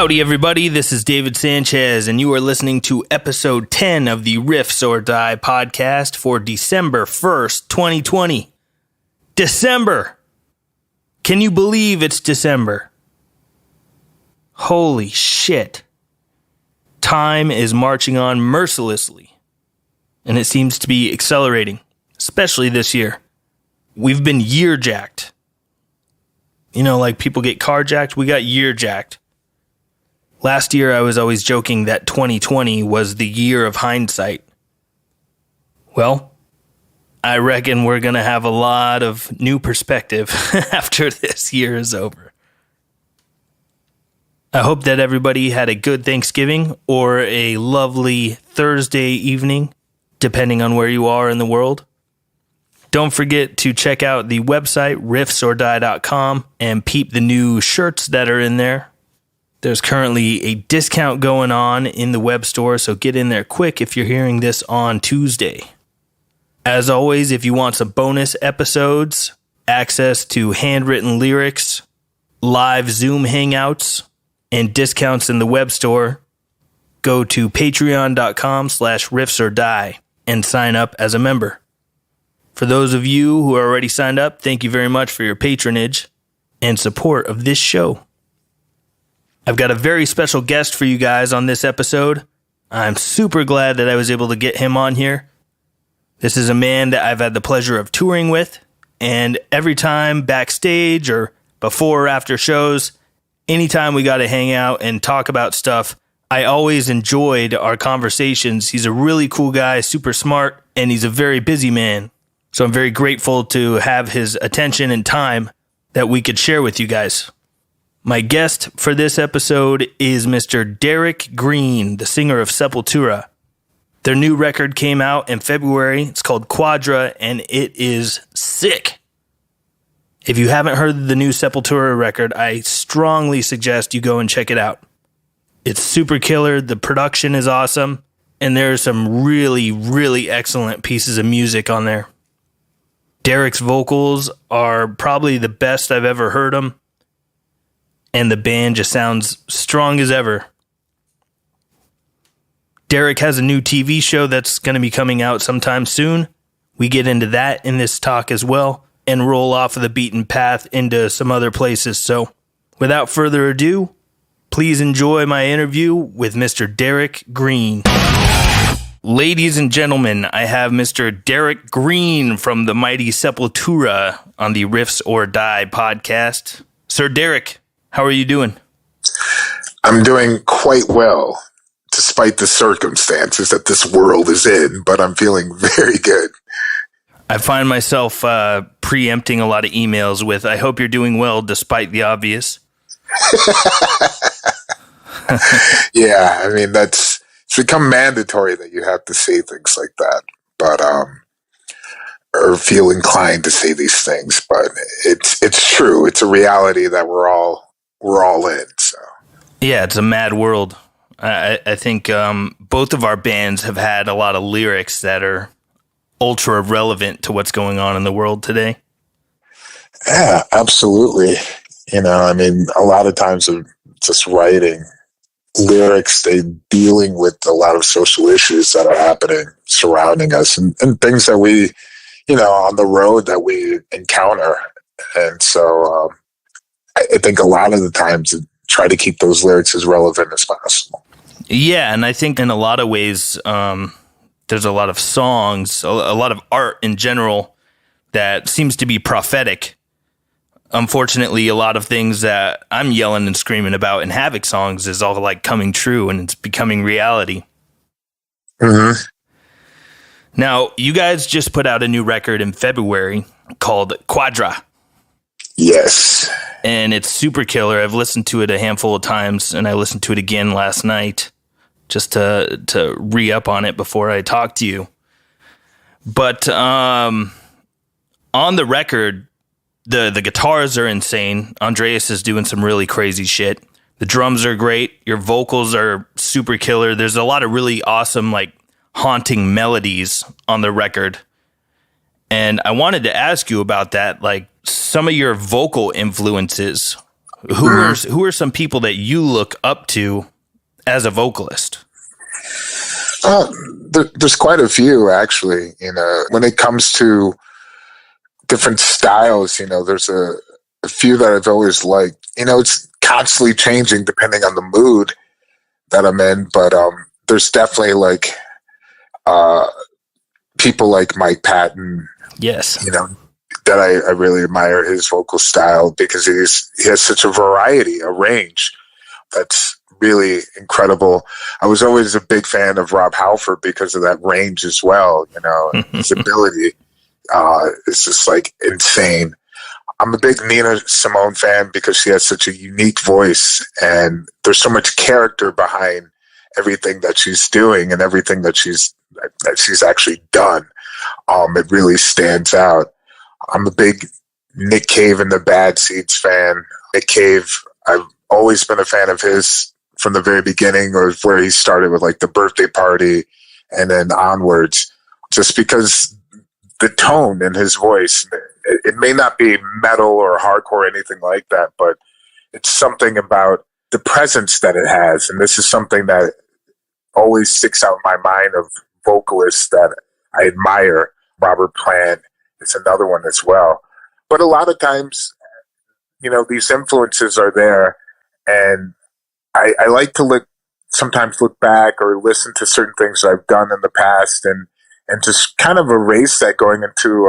Howdy, everybody. This is David Sanchez, and you are listening to episode 10 of the Riffs or Die podcast for December 1st, 2020. December! Can you believe it's December? Holy shit. Time is marching on mercilessly, and it seems to be accelerating, especially this year. We've been year-jacked. You know, like people get car-jacked, we got year-jacked. Last year, I was always joking that 2020 was the year of hindsight. Well, I reckon we're going to have a lot of new perspective after this year is over. I hope that everybody had a good Thanksgiving or a lovely Thursday evening, depending on where you are in the world. Don't forget to check out the website, riffsordie.com, and peep the new shirts that are in there. There's currently a discount going on in the web store, so get in there quick if you're hearing this on Tuesday. As always, if you want some bonus episodes, access to handwritten lyrics, live Zoom hangouts, and discounts in the web store, go to patreon.com/riffsordie and sign up as a member. For those of you who are already signed up, thank you very much for your patronage and support of this show. I've got a very special guest for you guys on this episode. I'm super glad that I was able to get him on here. This is a man that I've had the pleasure of touring with, and every time backstage or before or after shows, anytime we got to hang out and talk about stuff, I always enjoyed our conversations. He's a really cool guy, super smart, and he's a very busy man. So I'm very grateful to have his attention and time that we could share with you guys. My guest for this episode is Mr. Derrick Green, the singer of Sepultura. Their new record came out in February. It's called Quadra, and it is sick. If you haven't heard the new Sepultura record, I strongly suggest you go and check it out. It's super killer, the production is awesome, and there are some really, really excellent pieces of music on there. Derrick's vocals are probably the best I've ever heard them. And the band just sounds strong as ever. Derrick has a new TV show that's going to be coming out sometime soon. We get into that in this talk as well and roll off of the beaten path into some other places. So without further ado, please enjoy my interview with Mr. Derrick Green. Ladies and gentlemen, I have Mr. Derrick Green from the mighty Sepultura on the Riffs or Die podcast. Sir Derrick, how are you doing? I'm doing quite well, despite the circumstances that this world is in, but I'm feeling very good. I find myself preempting a lot of emails with, I hope you're doing well, despite the obvious. Yeah, I mean, it's become mandatory that you have to say things like that, but or feel inclined to say these things, but it's true. It's a reality that we're all in. So yeah, it's a mad world. I think both of our bands have had a lot of lyrics that are ultra relevant to what's going on in the world today. Yeah, absolutely. You know, I mean, a lot of times of just writing lyrics, they dealing with a lot of social issues that are happening surrounding us and things that we, you know, on the road that we encounter. And so I think a lot of the times try to keep those lyrics as relevant as possible. Yeah, and I think in a lot of ways, there's a lot of songs, a lot of art in general that seems to be prophetic. Unfortunately, a lot of things that I'm yelling and screaming about in Havoc songs is all like coming true and it's becoming reality. Mm-hmm. Now, you guys just put out a new record in February called Quadra. Yes. And it's super killer. I've listened to it a handful of times, and I listened to it again last night just to re-up on it before I talk to you. But on the record, the guitars are insane. Andreas is doing some really crazy shit. The drums are great. Your vocals are super killer. There's a lot of really awesome, like, haunting melodies on the record. And I wanted to ask you about that, like some of your vocal influences. who are some people that you look up to as a vocalist? There's quite a few, actually. When it comes to different styles, there's a few that I've always liked. It's constantly changing depending on the mood that I'm in, but there's definitely like people like Mike Patton. Yes. That I really admire his vocal style because he has such a variety, a range that's really incredible. I was always a big fan of Rob Halford because of that range as well. His ability is just like insane. I'm a big Nina Simone fan because she has such a unique voice and there's so much character behind everything that she's doing and everything that she's actually done. It really stands out. I'm a big Nick Cave and the Bad Seeds fan. Nick Cave, I've always been a fan of his from the very beginning, or where he started with like the Birthday Party and then onwards, just because the tone in his voice, it may not be metal or hardcore or anything like that, but it's something about the presence that it has. And this is something that always sticks out in my mind of vocalists that I admire. Robert Plant is another one as well. But a lot of times, these influences are there, and I like to sometimes look back or listen to certain things I've done in the past and just kind of erase that going into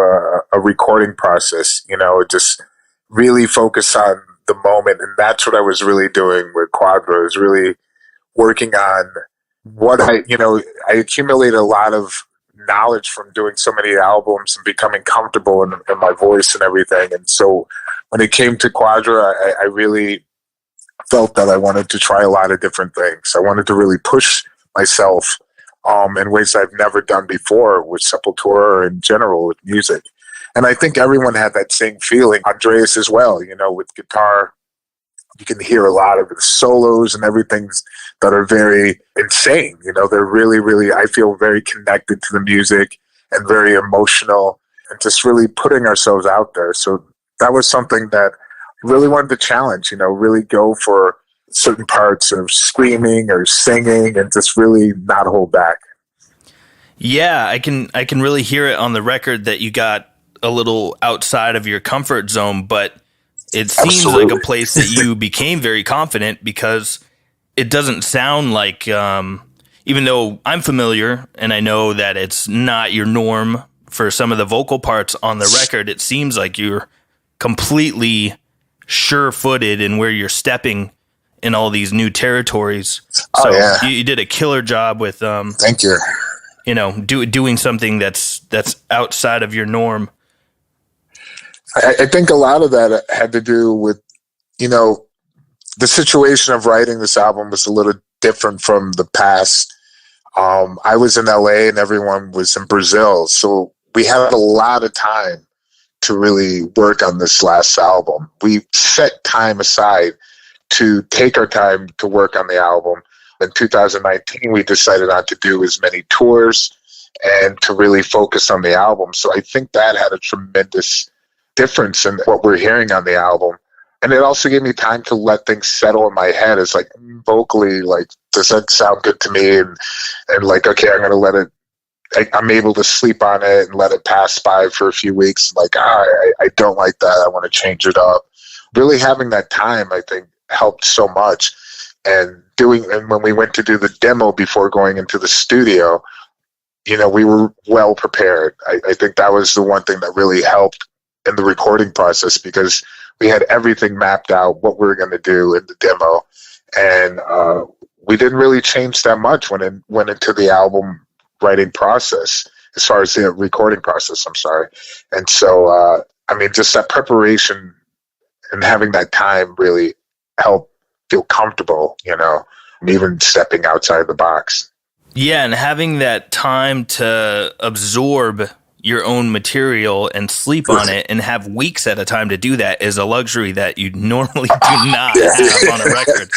a recording process, just really focus on the moment. And that's what I was really doing with Quadra, is really working on what I accumulated a lot of knowledge from doing so many albums and becoming comfortable in my voice and everything. And so when it came to Quadra, I really felt that I wanted to try a lot of different things. I wanted to really push myself in ways I've never done before with Sepultura or in general with music. And I think everyone had that same feeling. Andreas as well, with guitar, you can hear a lot of the solos and everything that are very insane. They're really, really, I feel very connected to the music and very emotional and just really putting ourselves out there. So that was something that I really wanted to challenge, really go for certain parts of screaming or singing and just really not hold back. Yeah, I can really hear it on the record that you got a little outside of your comfort zone, but it seems Absolutely. like a place that you became very confident, because it doesn't sound like, even though I'm familiar and I know that it's not your norm for some of the vocal parts on the record, it seems like you're completely sure-footed in where you're stepping in all these new territories. So you did a killer job with, thank you. Doing something that's outside of your norm. I think a lot of that had to do with, the situation of writing this album was a little different from the past. I was in LA and everyone was in Brazil. So we had a lot of time to really work on this last album. We set time aside to take our time to work on the album. In 2019, we decided not to do as many tours and to really focus on the album. So I think that had a tremendous difference in what we're hearing on the album. And it also gave me time to let things settle in my head. It's like, vocally, like, does that sound good to me? And like, okay, I'm going to let it, I'm able to sleep on it and let it pass by for a few weeks. Like, I don't like that. I want to change it up. Really having that time, I think, helped so much. And when we went to do the demo before going into the studio, we were well prepared. I think that was the one thing that really helped in the recording process, because we had everything mapped out, what we were going to do in the demo. And we didn't really change that much when it went into the album writing process, as far as the recording process, I'm sorry. And so, just that preparation and having that time really helped feel comfortable, even stepping outside the box. Yeah, and having that time to absorb your own material and sleep on it and have weeks at a time to do that is a luxury that you normally do not have on a record.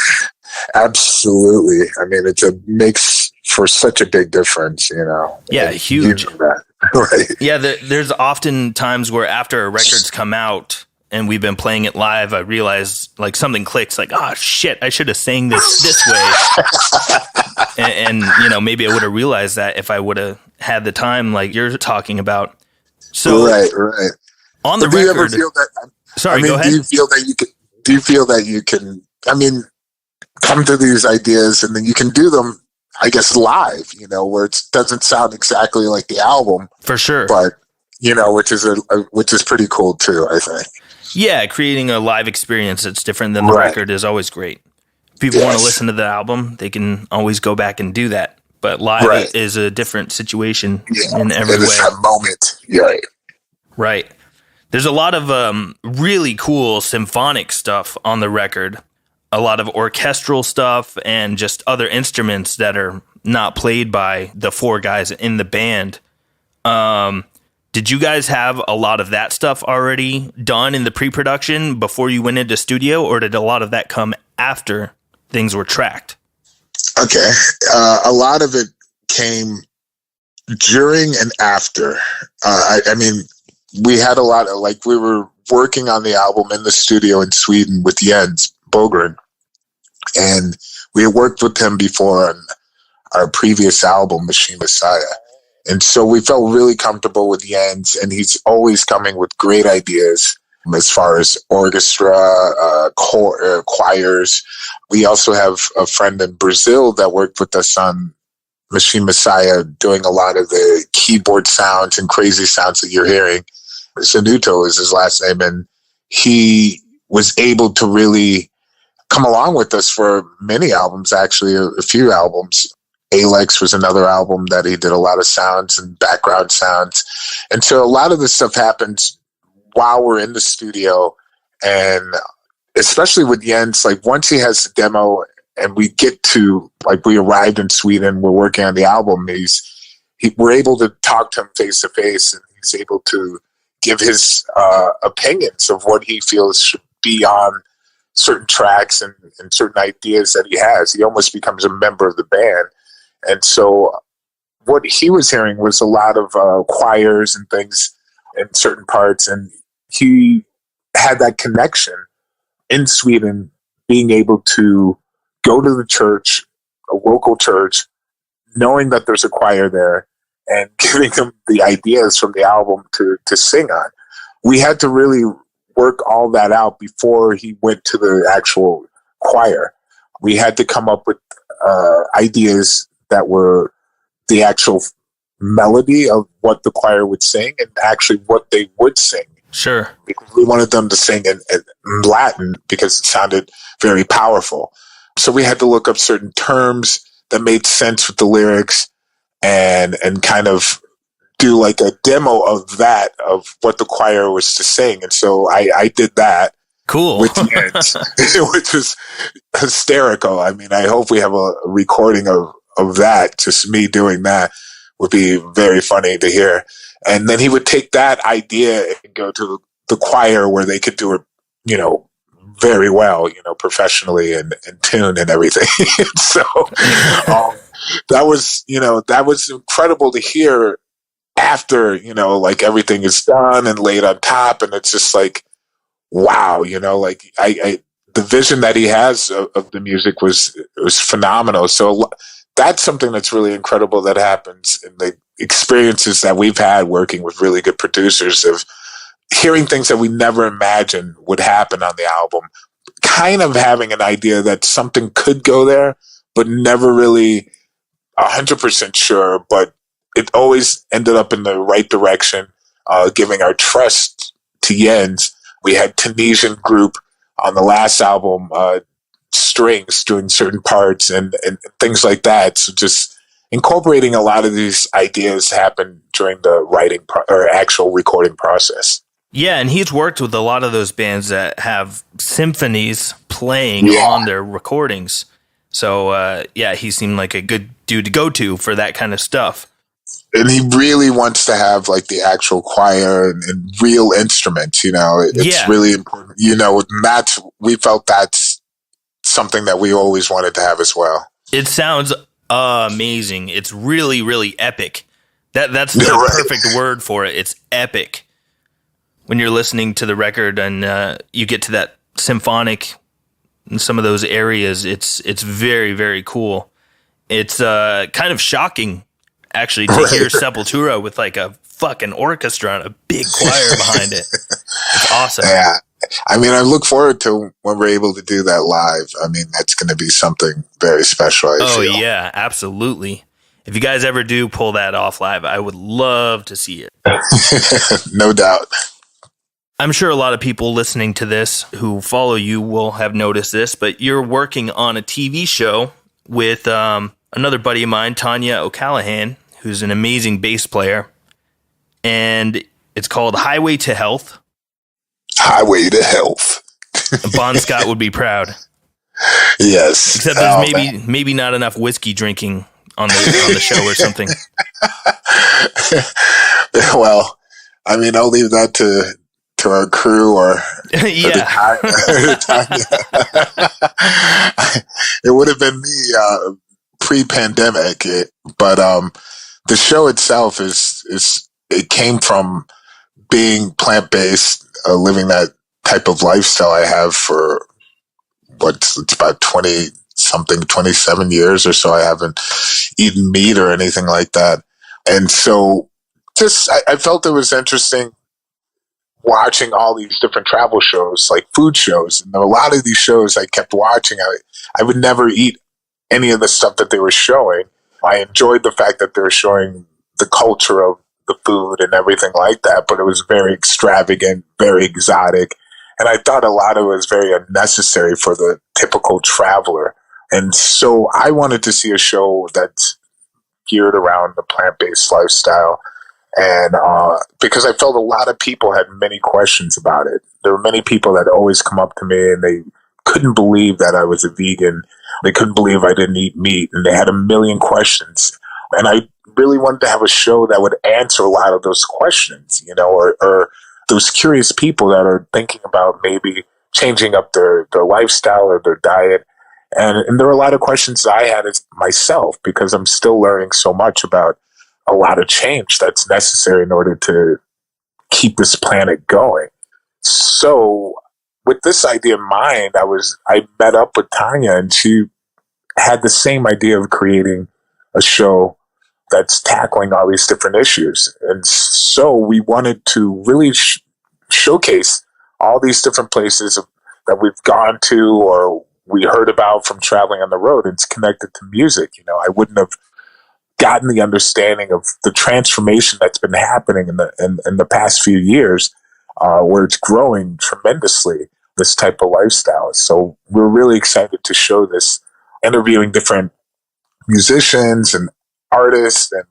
Absolutely. It makes for such a big difference, Yeah, huge. Right. Yeah, there's often times where after a record's come out and we've been playing it live, I realized like something clicks, like, oh shit, I should have sang this way. and you know, maybe I would have realized that if I would have had the time like you're talking about. So right. On the do you record, ever feel that? Sorry, I mean, go ahead. Do you feel that you can? I mean, come to these ideas and then you can do them, I guess, live. You know, where it doesn't sound exactly like the album, For sure. but you know, which is pretty cool too, I think. Yeah, creating a live experience that's different than the record is always great. If people want to listen to the album, they can always go back and do that. But live is a different situation in every way. It's that moment. Yeah. Right. There's a lot of really cool symphonic stuff on the record. A lot of orchestral stuff and just other instruments that are not played by the four guys in the band. Did you guys have a lot of that stuff already done in the pre-production before you went into studio, or did a lot of that come after things were tracked? Okay. A lot of it came during and after. I mean, we had a lot of, like, we were working on the album in the studio in Sweden with Jens Bogren, and we had worked with him before on our previous album, Machine Messiah. And so we felt really comfortable with Jens, and he's always coming with great ideas as far as orchestra, choirs. We also have a friend in Brazil that worked with us on Machine Messiah, doing a lot of the keyboard sounds and crazy sounds that you're hearing. Zanuto is his last name, and he was able to really come along with us for many albums, actually, a few albums. Alex was another album that he did a lot of sounds and background sounds. And so a lot of this stuff happens while we're in the studio, and especially with Jens, like once he has the demo and we get to, like, we arrived in Sweden, we're working on the album, we're able to talk to him face to face, and he's able to give his opinions of what he feels should be on certain tracks and certain ideas that he has. He almost becomes a member of the band. And so what he was hearing was a lot of choirs and things in certain parts. And he had that connection in Sweden, being able to go to the church, a local church, knowing that there's a choir there, and giving him the ideas from the album to sing on. We had to really work all that out before he went to the actual choir. We had to come up with ideas that were the actual melody of what the choir would sing and actually what they would sing. Sure. Because we wanted them to sing in Latin because it sounded very powerful. So we had to look up certain terms that made sense with the lyrics and kind of do like a demo of that, of what the choir was to sing. And so I did that. Cool. With Jens, which was hysterical. I mean, I hope we have a recording of that. Just me doing that would be very funny to hear. And then he would take that idea and go to the choir where they could do it, you know, very well, you know, professionally and tune and everything. So that was incredible to hear after, you know, like everything is done and laid on top. And it's just like, wow, you know, like the vision that he has of the music was phenomenal. So that's something that's really incredible that happens in the experiences that we've had working with really good producers, of hearing things that we never imagined would happen on the album, kind of having an idea that something could go there, but never really 100% sure, but it always ended up in the right direction, giving our trust to Jens. We had Tunisian group on the last album, strings doing certain parts and things like that. So just incorporating a lot of these ideas happened during the writing or actual recording process. Yeah, and he's worked with a lot of those bands that have symphonies playing on their recordings. So, he seemed like a good dude to go to for that kind of stuff. And he really wants to have like the actual choir and real instruments, you know, it's really important, you know, we felt that's something that we always wanted to have as well. It sounds amazing. It's really, really epic. That's the perfect word for it. It's epic. when you're listening to the record and you get to that symphonic in some of those areas, it's very, very cool. It's kind of shocking, actually, to hear Sepultura with like a fucking orchestra and a big choir behind it. It's awesome. Yeah. I mean, I look forward to when we're able to do that live. I mean, that's going to be something very special, I feel. Yeah, absolutely. If you guys ever do pull that off live, I would love to see it. No doubt. I'm sure a lot of people listening to this who follow you will have noticed this, but you're working on a TV show with another buddy of mine, Tanya O'Callahan, who's an amazing bass player. And it's called Highway to Health. Highway to Health. Bon Scott would be proud. Yes. Except there's maybe not enough whiskey drinking on the show or something. Well, I mean, I'll leave that to our crew or yeah. It would have been me pre-pandemic, but the show itself it came from being plant-based, living that type of lifestyle I have for it's about 27 years or so. I haven't eaten meat or anything like that. And so I felt it was interesting watching all these different travel shows, like food shows. And a lot of these shows I kept watching. I would never eat any of the stuff that they were showing. I enjoyed the fact that they were showing the culture of the food and everything like that, but it was very extravagant, very exotic. And I thought a lot of it was very unnecessary for the typical traveler. And so I wanted to see a show that's geared around the plant-based lifestyle. And because I felt a lot of people had many questions about it. There were many people that always come up to me and they couldn't believe that I was a vegan. They couldn't believe I didn't eat meat. And they had a million questions. And I really wanted to have a show that would answer a lot of those questions, or those curious people that are thinking about maybe changing up their lifestyle or their diet. And there are a lot of questions that I had as myself because I'm still learning so much about a lot of change that's necessary in order to keep this planet going. So with this idea in mind, I met up with Tanya and she had the same idea of creating a show that's tackling all these different issues. And so we wanted to really showcase all these different places that we've gone to or we heard about from traveling on the road. It's connected to music. I wouldn't have gotten the understanding of the transformation that's been happening in the past few years, where it's growing tremendously, this type of lifestyle. So we're really excited to show this, interviewing different musicians and artists and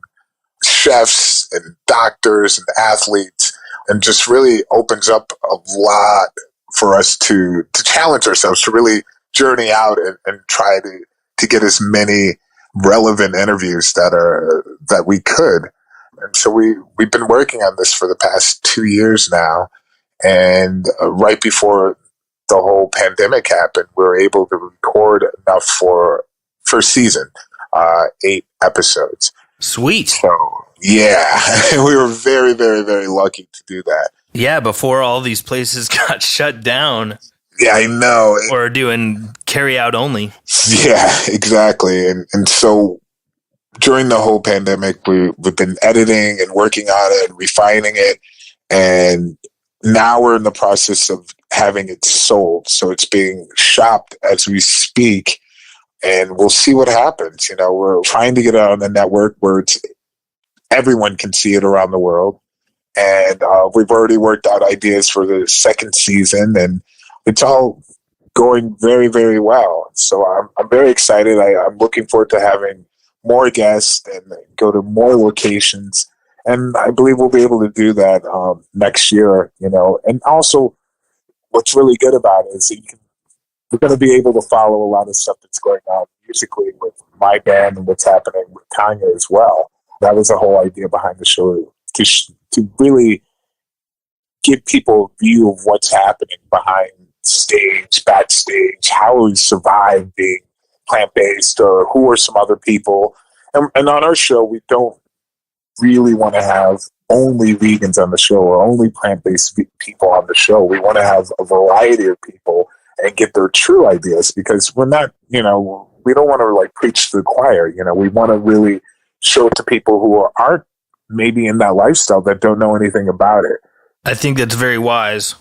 chefs and doctors and athletes, and just really opens up a lot for us to challenge ourselves, to really journey out and try to get as many relevant interviews that we could. And so we've been working on this for the past 2 years now. And right before the whole pandemic happened, we were able to record enough for first season, 8 episodes. Sweet. So yeah, we were very, very, very lucky to do that. Yeah, before all these places got shut down. Yeah, I know. Or doing carry out only. Yeah, exactly. And so during the whole pandemic, we've been editing and working on it and refining it. And now we're in the process of having it sold. So it's being shopped as we speak. And we'll see what happens. We're trying to get it on the network where everyone can see it around the world. And we've already worked out ideas for the second season. And it's all going very, very well. So I'm very excited. I'm looking forward to having more guests and go to more locations. And I believe we'll be able to do that next year, And also what's really good about it is that we're going to be able to follow a lot of stuff that's going on musically with my band and what's happening with Tanya as well. That was the whole idea behind the show, to really give people a view of what's happening behind stage, backstage, how we survive being plant-based, or who are some other people. And on our show, we don't really want to have only vegans on the show or only plant-based people on the show. We want to have a variety of people and get their true ideas, because we're not, we don't want to like preach to the choir. We want to really show it to people who aren't maybe in that lifestyle, that don't know anything about it. I think that's very wise.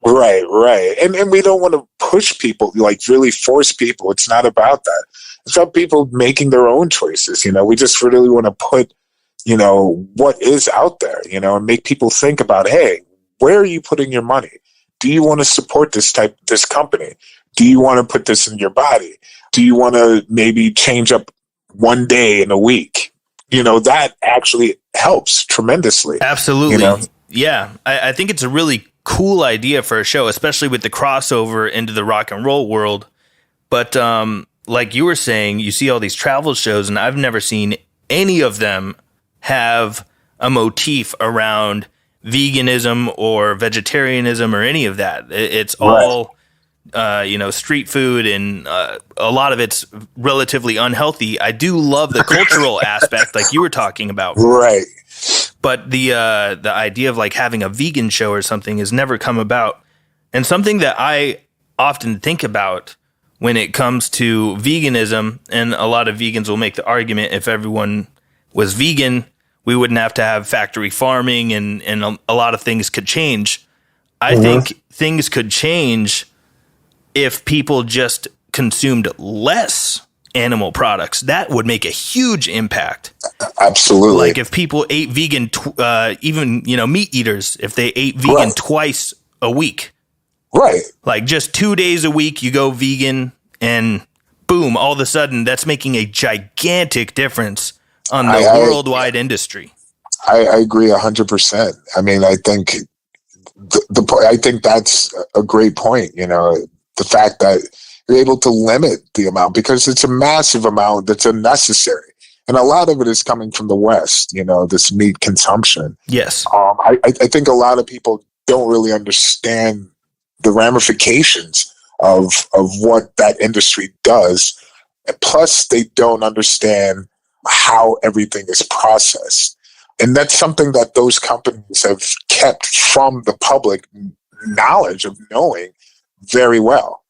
Right. And we don't want to push people, like really force people. It's not about that. It's about people making their own choices. We just really want to put, what is out there, and make people think about, hey, where are you putting your money? Do you want to support this company? Do you want to put this in your body? Do you want to maybe change up one day in a week? That actually helps tremendously. Absolutely. Yeah. I think it's a really cool idea for a show, especially with the crossover into the rock and roll world. But like you were saying, you see all these travel shows, and I've never seen any of them have a motif around veganism or vegetarianism or any of that. It's all, street food, and a lot of it's relatively unhealthy. I do love the cultural aspect, like you were talking about. Right. But the idea of like having a vegan show or something has never come about. And something that I often think about when it comes to veganism, and a lot of vegans will make the argument, if everyone was vegan, we wouldn't have to have factory farming, and a lot of things could change. I think things could change if people just consumed less animal products. That would make a huge impact. Absolutely. Like if people ate vegan, even, meat eaters, if they ate vegan twice a week. Right. Like just 2 days a week, you go vegan, and boom, all of a sudden that's making a gigantic difference on the worldwide industry. I agree 100%. I mean, I think I think that's a great point. The fact that you're able to limit the amount, because it's a massive amount that's unnecessary. And a lot of it is coming from the West, this meat consumption. Yes. I think a lot of people don't really understand the ramifications of what that industry does. And plus, they don't understand how everything is processed. And that's something that those companies have kept from the public knowledge of knowing very well.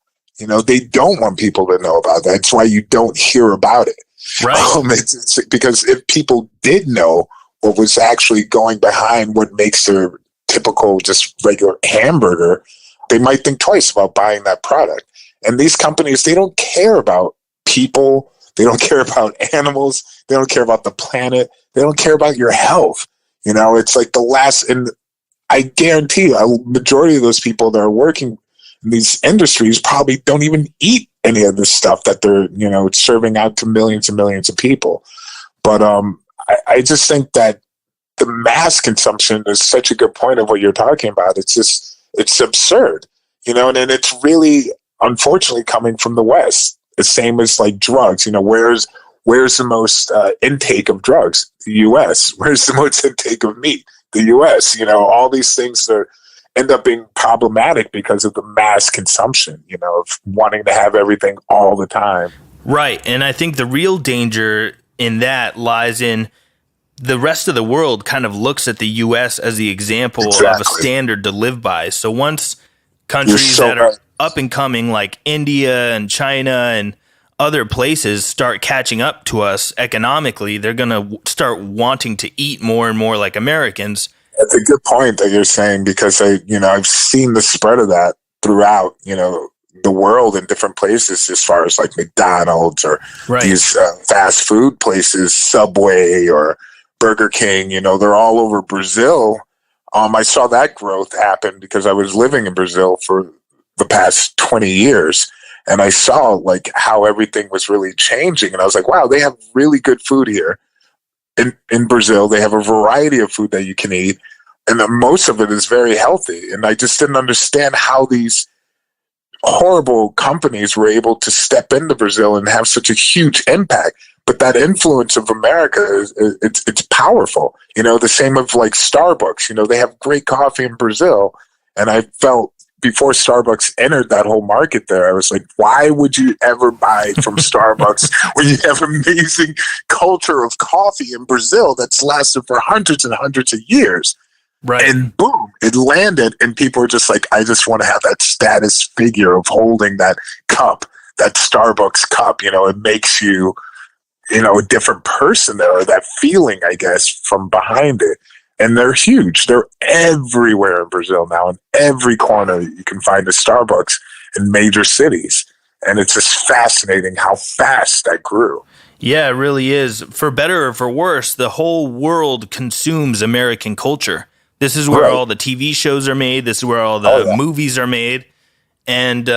They don't want people to know about that. That's why you don't hear about it. Right. It's because if people did know what was actually going behind what makes their typical just regular hamburger, they might think twice about buying that product. And these companies, they don't care about people. They don't care about animals. They don't care about the planet. They don't care about your health. It's like the last, and I guarantee a majority of those people that are working in these industries probably don't even eat any of this stuff that they're, serving out to millions and millions of people. But I just think that the mass consumption is such a good point of what you're talking about. It's absurd, and it's really, unfortunately, coming from the West. The same as like drugs, where's the most intake of drugs? The U.S. Where's the most intake of meat? The U.S. All these things end up being problematic because of the mass consumption, of wanting to have everything all the time. Right. And I think the real danger in that lies in the rest of the world kind of looks at the U.S. as the example of a standard to live by. So once countries that are up and coming like India and China and other places start catching up to us economically, they're going to start wanting to eat more and more like Americans. That's a good point that you're saying, because I've seen the spread of that throughout, the world in different places, as far as like McDonald's or these fast food places, Subway or Burger King, they're all over Brazil. I saw that growth happen because I was living in Brazil for the past 20 years. And I saw like how everything was really changing. And I was like, wow, they have really good food here in Brazil. They have a variety of food that you can eat. And most of it is very healthy. And I just didn't understand how these horrible companies were able to step into Brazil and have such a huge impact. But that influence of America, it's powerful. The same of like Starbucks, they have great coffee in Brazil. And I felt before Starbucks entered that whole market there, I was like, why would you ever buy from Starbucks when you have amazing culture of coffee in Brazil that's lasted for hundreds and hundreds of years? Right. And boom, it landed, and people are just like, I just want to have that status figure of holding that cup, that Starbucks cup. It makes you, a different person there, or that feeling, I guess, from behind it. And they're huge. They're everywhere in Brazil now. In every corner, you can find a Starbucks in major cities. And it's just fascinating how fast that grew. Yeah, it really is. For better or for worse, the whole world consumes American culture. This is where all the TV shows are made. This is where all the movies are made. And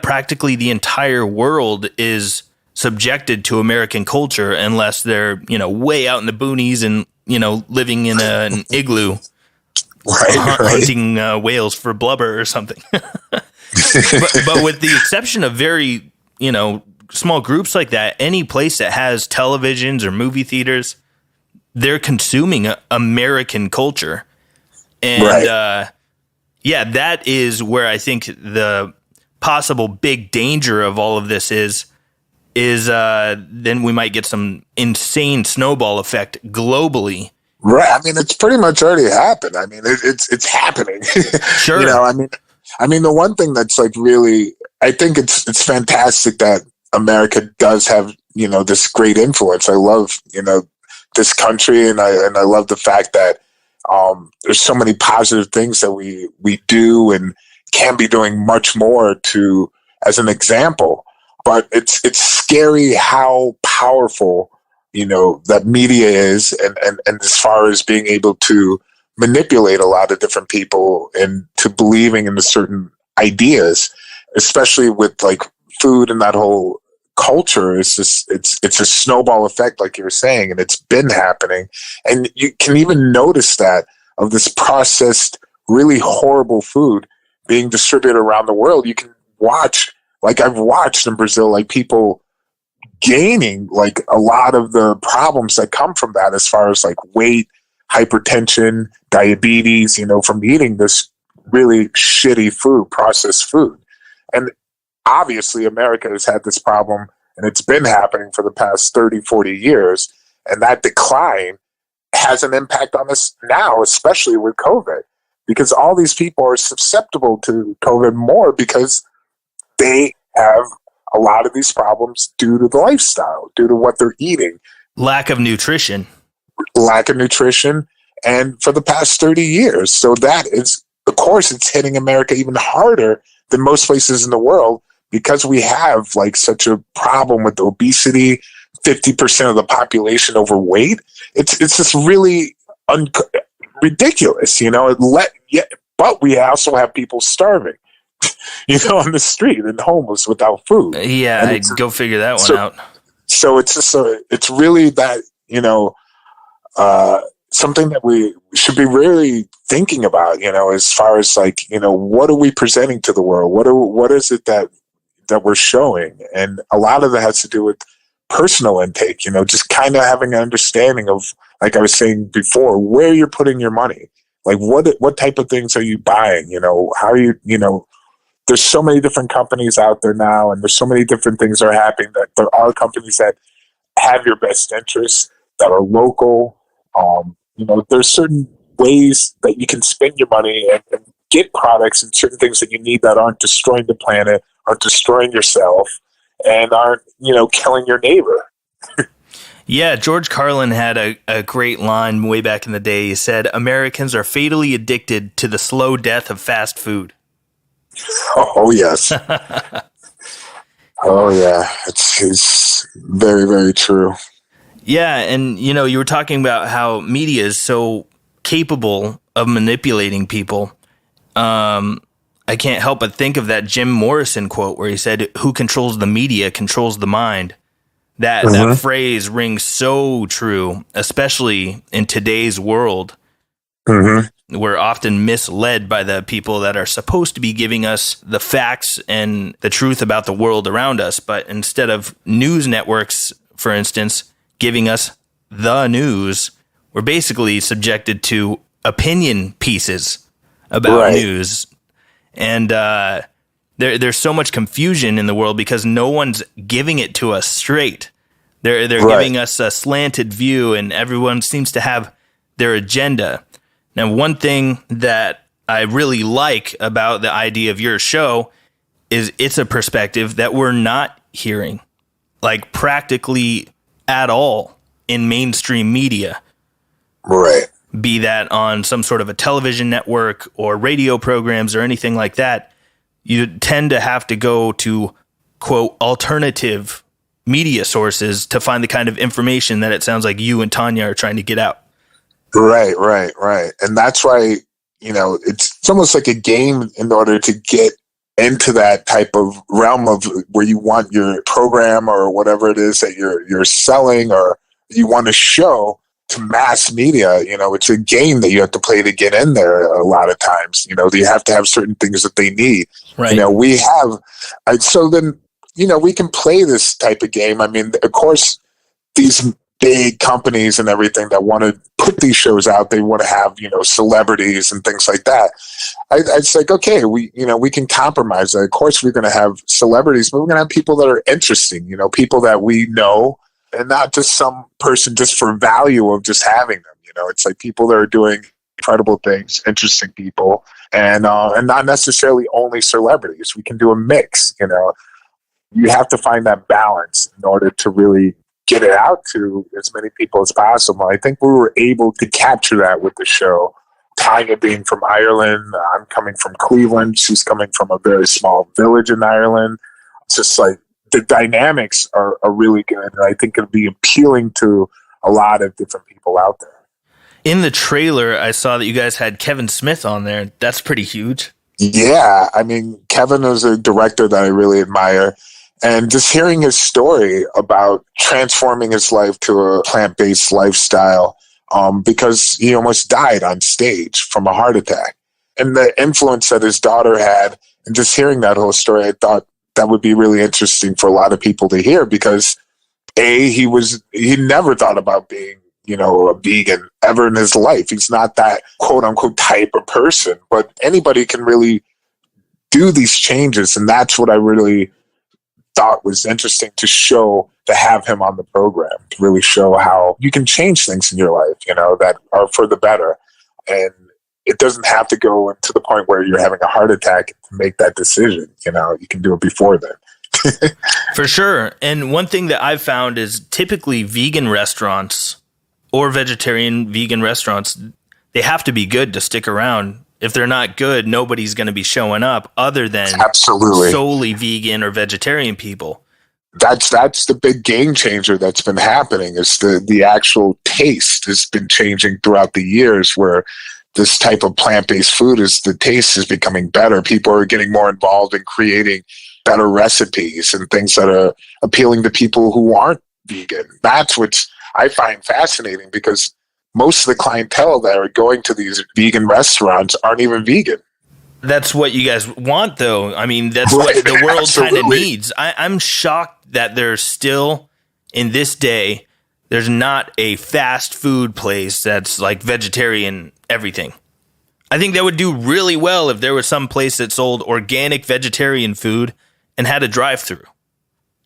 practically the entire world is subjected to American culture unless they're, way out in the boonies and, living in an igloo, hunting whales for blubber or something. but with the exception of very, small groups like that, any place that has televisions or movie theaters, they're consuming American culture. And that is where I think the possible big danger of all of this is then we might get some insane snowball effect globally. Right. I mean, it's pretty much already happened. I mean, it's happening. Sure. I mean, the one thing that's like really, I think it's fantastic that America does have, this great influence. I love, this country, and I love the fact that there's so many positive things that we do and can be doing much more to as an example. But it's scary how powerful, that media is, and as far as being able to manipulate a lot of different people into believing in certain ideas, especially with like food and that whole culture. It's a snowball effect, like you were saying, and it's been happening. And you can even notice that of this processed, really horrible food being distributed around the world. You can watch, like I've watched in Brazil, like people gaining like a lot of the problems that come from that, as far as like weight, hypertension, diabetes, from eating this really shitty food, processed food. And obviously America has had this problem, and it's been happening for the past 30, 40 years. And that decline has an impact on us now, especially with COVID, because all these people are susceptible to COVID more because they have a lot of these problems due to the lifestyle, due to what they're eating. Lack of nutrition. And for the past 30 years. So that is, of course, it's hitting America even harder than most places in the world, because we have like such a problem with obesity, 50% of the population overweight. It's just really ridiculous, but we also have people starving, on the street and homeless without food. Yeah, go figure that one out. So it's just it's really that, something that we should be really thinking about, as far as like, what are we presenting to the world? What is it that we're showing? And a lot of that has to do with personal intake, just kind of having an understanding of, like I was saying before, where you're putting your money. Like what type of things are you buying? How are you, there's so many different companies out there now, and there's so many different things that are happening, that there are companies that have your best interests, that are local. There's certain ways that you can spend your money and get products and certain things that you need that aren't destroying the planet, aren't destroying yourself, and aren't, killing your neighbor. Yeah, George Carlin had a great line way back in the day. He said, "Americans are fatally addicted to the slow death of fast food." Oh, yes. Oh, yeah. It's very, very true. Yeah, and, you were talking about how media is so capable of manipulating people. I can't help but think of that Jim Morrison quote where he said, "Who controls the media controls the mind." That phrase rings so true, especially in today's world. We're often misled by the people that are supposed to be giving us the facts and the truth about the world around us. But instead of news networks, for instance, giving us the news, we're basically subjected to opinion pieces about news. And there's so much confusion in the world because no one's giving it to us straight. They're giving us a slanted view, and everyone seems to have their agenda. Now, one thing that I really like about the idea of your show is it's a perspective that we're not hearing, like practically at all in mainstream media. Right. Be that on some sort of a television network or radio programs or anything like that. You tend to have to go to, quote, alternative media sources to find the kind of information that it sounds like you and Tanya are trying to get out. Right. And that's why, it's almost like a game in order to get into that type of realm of where you want your program or whatever it is that you're selling or you want to show to mass media. It's a game that you have to play to get in there a lot of times. You have to have certain things that they need. Right. We have, so then, we can play this type of game. I mean, of course, these big companies and everything that want to put these shows out, they want to have, celebrities and things like that. It's like, okay, we can compromise that. Of course, we're going to have celebrities, but we're going to have people that are interesting, people that we know, and not just some person just for value of just having them. It's like people that are doing incredible things, interesting people, and not necessarily only celebrities. We can do a mix. You have to find that balance in order to really get it out to as many people as possible. I think we were able to capture that with the show. Tanya being from Ireland, I'm coming from Cleveland. She's coming from a very small village in Ireland. It's just like the dynamics are really good. And I think it'll be appealing to a lot of different people out there. In the trailer, I saw that you guys had Kevin Smith on there. That's pretty huge. Yeah. I mean, Kevin is a director that I really admire. And just hearing his story about transforming his life to a plant-based lifestyle, because he almost died on stage from a heart attack. And the influence that his daughter had, and just hearing that whole story, I thought that would be really interesting for a lot of people to hear because, he never thought about being, a vegan ever in his life. He's not that quote-unquote type of person, but anybody can really do these changes. And that's what I really thought was interesting to have him on the program, to really show how you can change things in your life, that are for the better. And it doesn't have to go to the point where you're having a heart attack to make that decision. You can do it before then. For sure. And one thing that I've found is typically vegan restaurants or vegetarian vegan restaurants, they have to be good to stick around. If they're not good, nobody's going to be showing up other than absolutely solely vegan or vegetarian people. That's the big game changer that's been happening is the actual taste has been changing throughout the years where this type of plant-based food the taste is becoming better. People are getting more involved in creating better recipes and things that are appealing to people who aren't vegan. That's what I find fascinating because most of the clientele that are going to these vegan restaurants aren't even vegan. That's what you guys want, though. I mean, that's right. What the world kind of needs. I'm shocked that there's still, in this day, there's not a fast food place that's like vegetarian everything. I think that would do really well if there was some place that sold organic vegetarian food and had a drive-through.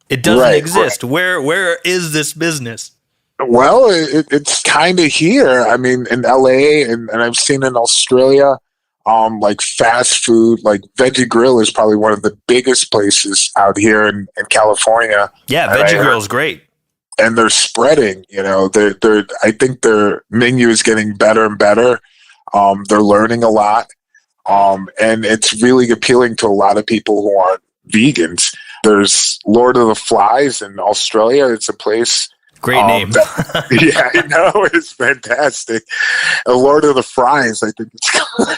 It doesn't exist. Right. Where is this business? Well, it's kind of here. I mean, in LA and I've seen in Australia, like fast food, like Veggie Grill is probably one of the biggest places out here in California. Yeah, Veggie Grill is great. And they're spreading, I think their menu is getting better and better. They're learning a lot. And it's really appealing to a lot of people who aren't vegans. There's Lord of the Flies in Australia. It's a place. Great name. Yeah, I know. It's fantastic. Lord of the Fries, I think it's called.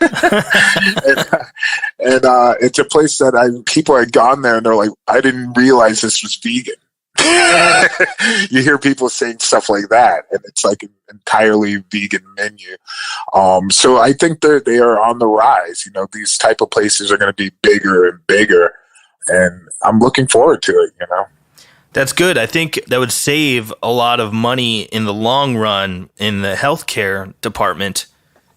and it's a place that people had gone there and they're like, I didn't realize this was vegan. You hear people saying stuff like that, and it's like an entirely vegan menu. So I think they are on the rise. These type of places are going to be bigger and bigger, and I'm looking forward to it. That's good. I think that would save a lot of money in the long run in the healthcare department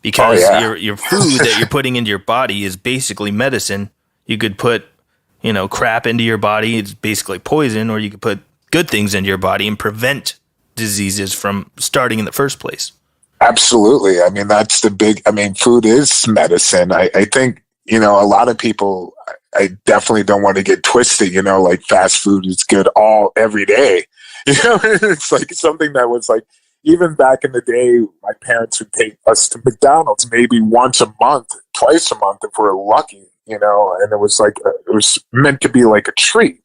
because yeah. your food that you're putting into your body is basically medicine. You could put, crap into your body. It's basically poison, or you could put good things into your body and prevent diseases from starting in the first place. Absolutely. I mean, that's food is medicine. I think, a lot of people, I definitely don't want to get twisted, like fast food is good every day. It's like something that was like, even back in the day, my parents would take us to McDonald's maybe once a month, twice a month if we're lucky, and it was like, it was meant to be like a treat.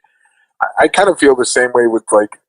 I kind of feel the same way with like,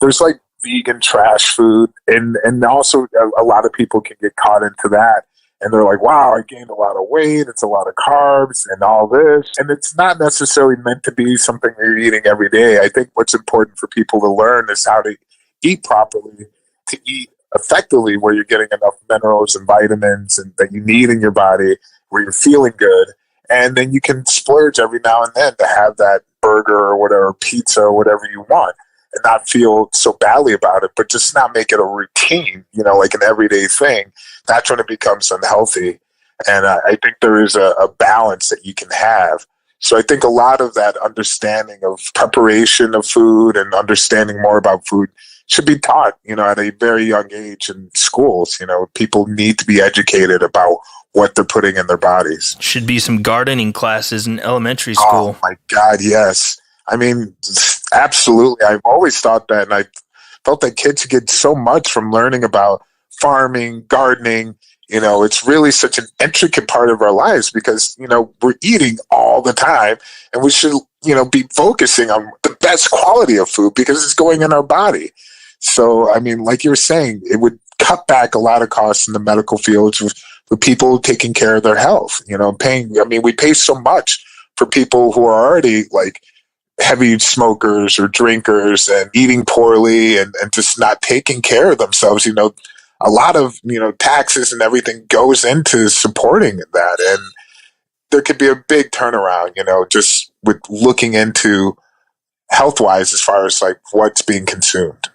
there's like vegan trash food, and also a lot of people can get caught into that. And they're like, wow, I gained a lot of weight. It's a lot of carbs and all this. And it's not necessarily meant to be something you're eating every day. I think what's important for people to learn is how to eat properly, to eat effectively, where you're getting enough minerals and vitamins and that you need in your body, where you're feeling good. And then you can splurge every now and then to have that burger or whatever, pizza or whatever you want, and not feel so badly about it, but just not make it a routine, like an everyday thing. That's when it becomes unhealthy. And I think there is a balance that you can have. So I think a lot of that understanding of preparation of food and understanding more about food should be taught, at a very young age in schools. People need to be educated about what they're putting in their bodies. Should be some gardening classes in elementary school. Oh my God, yes. I mean, absolutely. I've always thought that, and I felt that kids get so much from learning about farming, gardening. It's really such an intricate part of our lives because, we're eating all the time, and we should, be focusing on the best quality of food because it's going in our body. So, I mean, like you were saying, it would cut back a lot of costs in the medical fields with people taking care of their health, we pay so much for people who are already like heavy smokers or drinkers and eating poorly and just not taking care of themselves. A lot of, taxes and everything goes into supporting that. And there could be a big turnaround, just with looking into health-wise as far as like what's being consumed.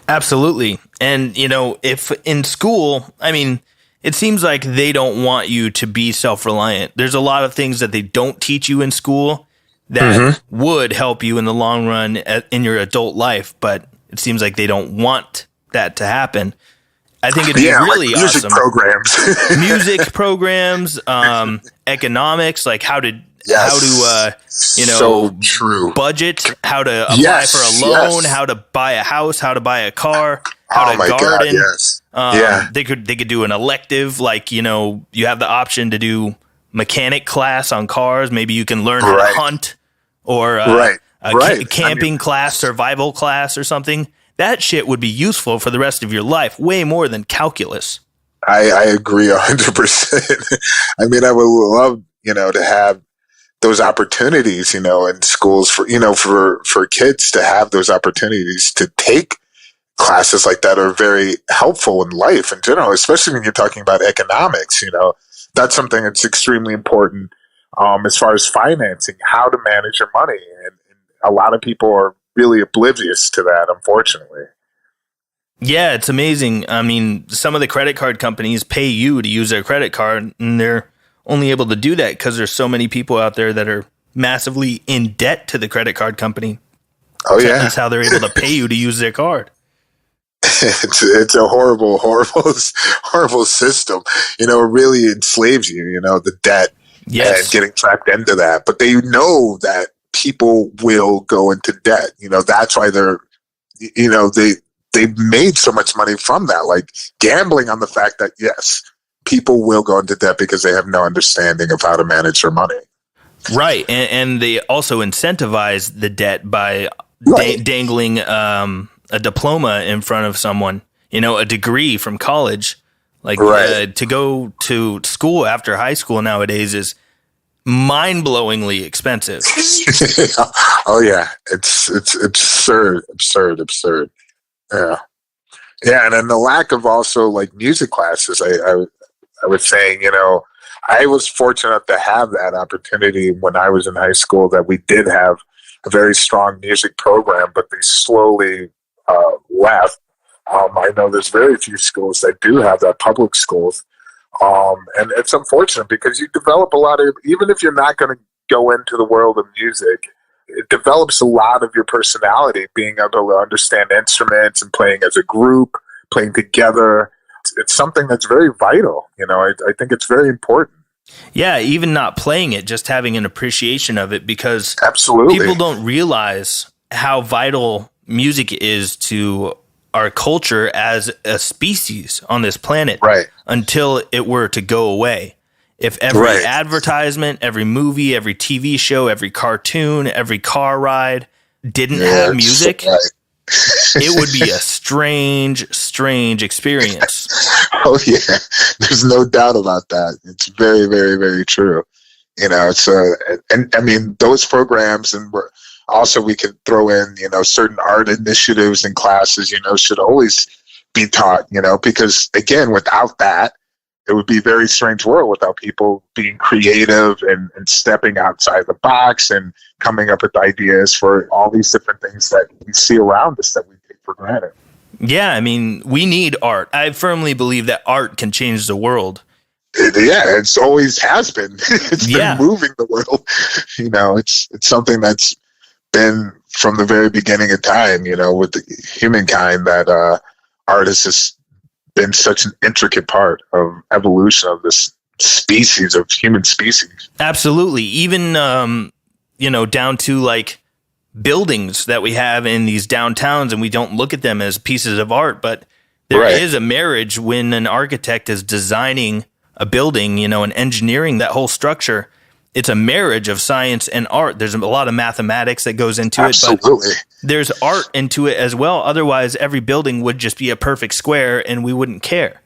Absolutely. And, if in school, it seems like they don't want you to be self-reliant. There's a lot of things that they don't teach you in school that would help you in the long run in your adult life, but it seems like they don't want that to happen. I think it'd be really like music awesome. Music programs, economics, like how to so true. Budget, how to apply for a loan, how to buy a house, how to buy a car, how to garden. God, yes. They could do an elective, like, you have the option to do mechanic class on cars. Maybe you can learn how to hunt, or camping class, survival class or something. That shit would be useful for the rest of your life, way more than calculus. I agree 100%. I would love, to have those opportunities, in schools for kids to have those opportunities to take classes like that are very helpful in life in general, especially when you're talking about economics. That's something that's extremely important as far as financing, how to manage your money. And a lot of people are really oblivious to that, unfortunately. Yeah, it's amazing. Some of the credit card companies pay you to use their credit card, and they're only able to do that because there's so many people out there that are massively in debt to the credit card company. Oh, yeah. That's how they're able to pay you to use their card. It's a horrible, horrible system. It really enslaves you, the debt and getting trapped into that. But they know that people will go into debt. That's why they've made so much money from that, like gambling on the fact that, yes, people will go into debt because they have no understanding of how to manage their money. Right. And they also incentivize the debt by dangling a diploma in front of someone, a degree from college. Like to go to school after high school nowadays is mind-blowingly expensive. Oh yeah, it's absurd. Yeah, and then the lack of also like music classes. I was saying, I was fortunate to have that opportunity when I was in high school, that we did have a very strong music program, but they slowly left. I know there's very few schools that do have that, public schools. And it's unfortunate because you develop a lot of, even if you're not going to go into the world of music, it develops a lot of your personality, being able to understand instruments and playing as a group, playing together. It's something that's very vital. I think it's very important. Yeah, even not playing it, just having an appreciation of it, because absolutely people don't realize how vital music is to our culture as a species on this planet, right, until it were to go away. If every advertisement, every movie, every TV show, every cartoon, every car ride didn't have music, it would be a strange experience. Oh yeah, there's no doubt about that. It's very, very, very true. So, and I mean, those programs, and also we could throw in, certain art initiatives and classes, should always be taught, because again, without that, it would be a very strange world without people being creative and stepping outside the box and coming up with ideas for all these different things that we see around us that we take for granted. Yeah, I mean, we need art. I firmly believe that art can change the world. Yeah, it's always has been. It's been moving the world. It's something that's been from the very beginning of time, with the humankind, that art has just been such an intricate part of evolution of this species, of human species. Absolutely. Even, down to like buildings that we have in these downtowns, and we don't look at them as pieces of art, but there is a marriage when an architect is designing a building, and engineering that whole structure. It's a marriage of science and art. There's a lot of mathematics that goes into it, but there's art into it as well. Otherwise, every building would just be a perfect square and we wouldn't care.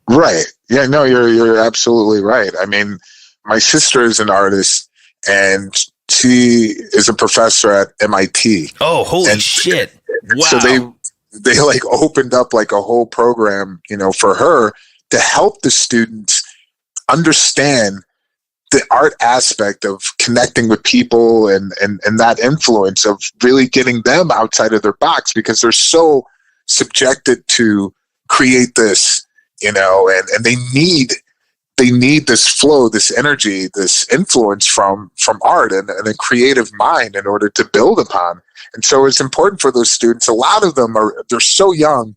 Right. Yeah, no, you're absolutely right. I mean, my sister is an artist and she is a professor at MIT. Oh, holy shit. Wow. So they like opened up like a whole program, for her to help the students understand the art aspect of connecting with people and that influence of really getting them outside of their box, because they're so subjected to create this, and they need this flow, this energy, this influence from art and a creative mind in order to build upon. And so it's important for those students. A lot of them they're so young,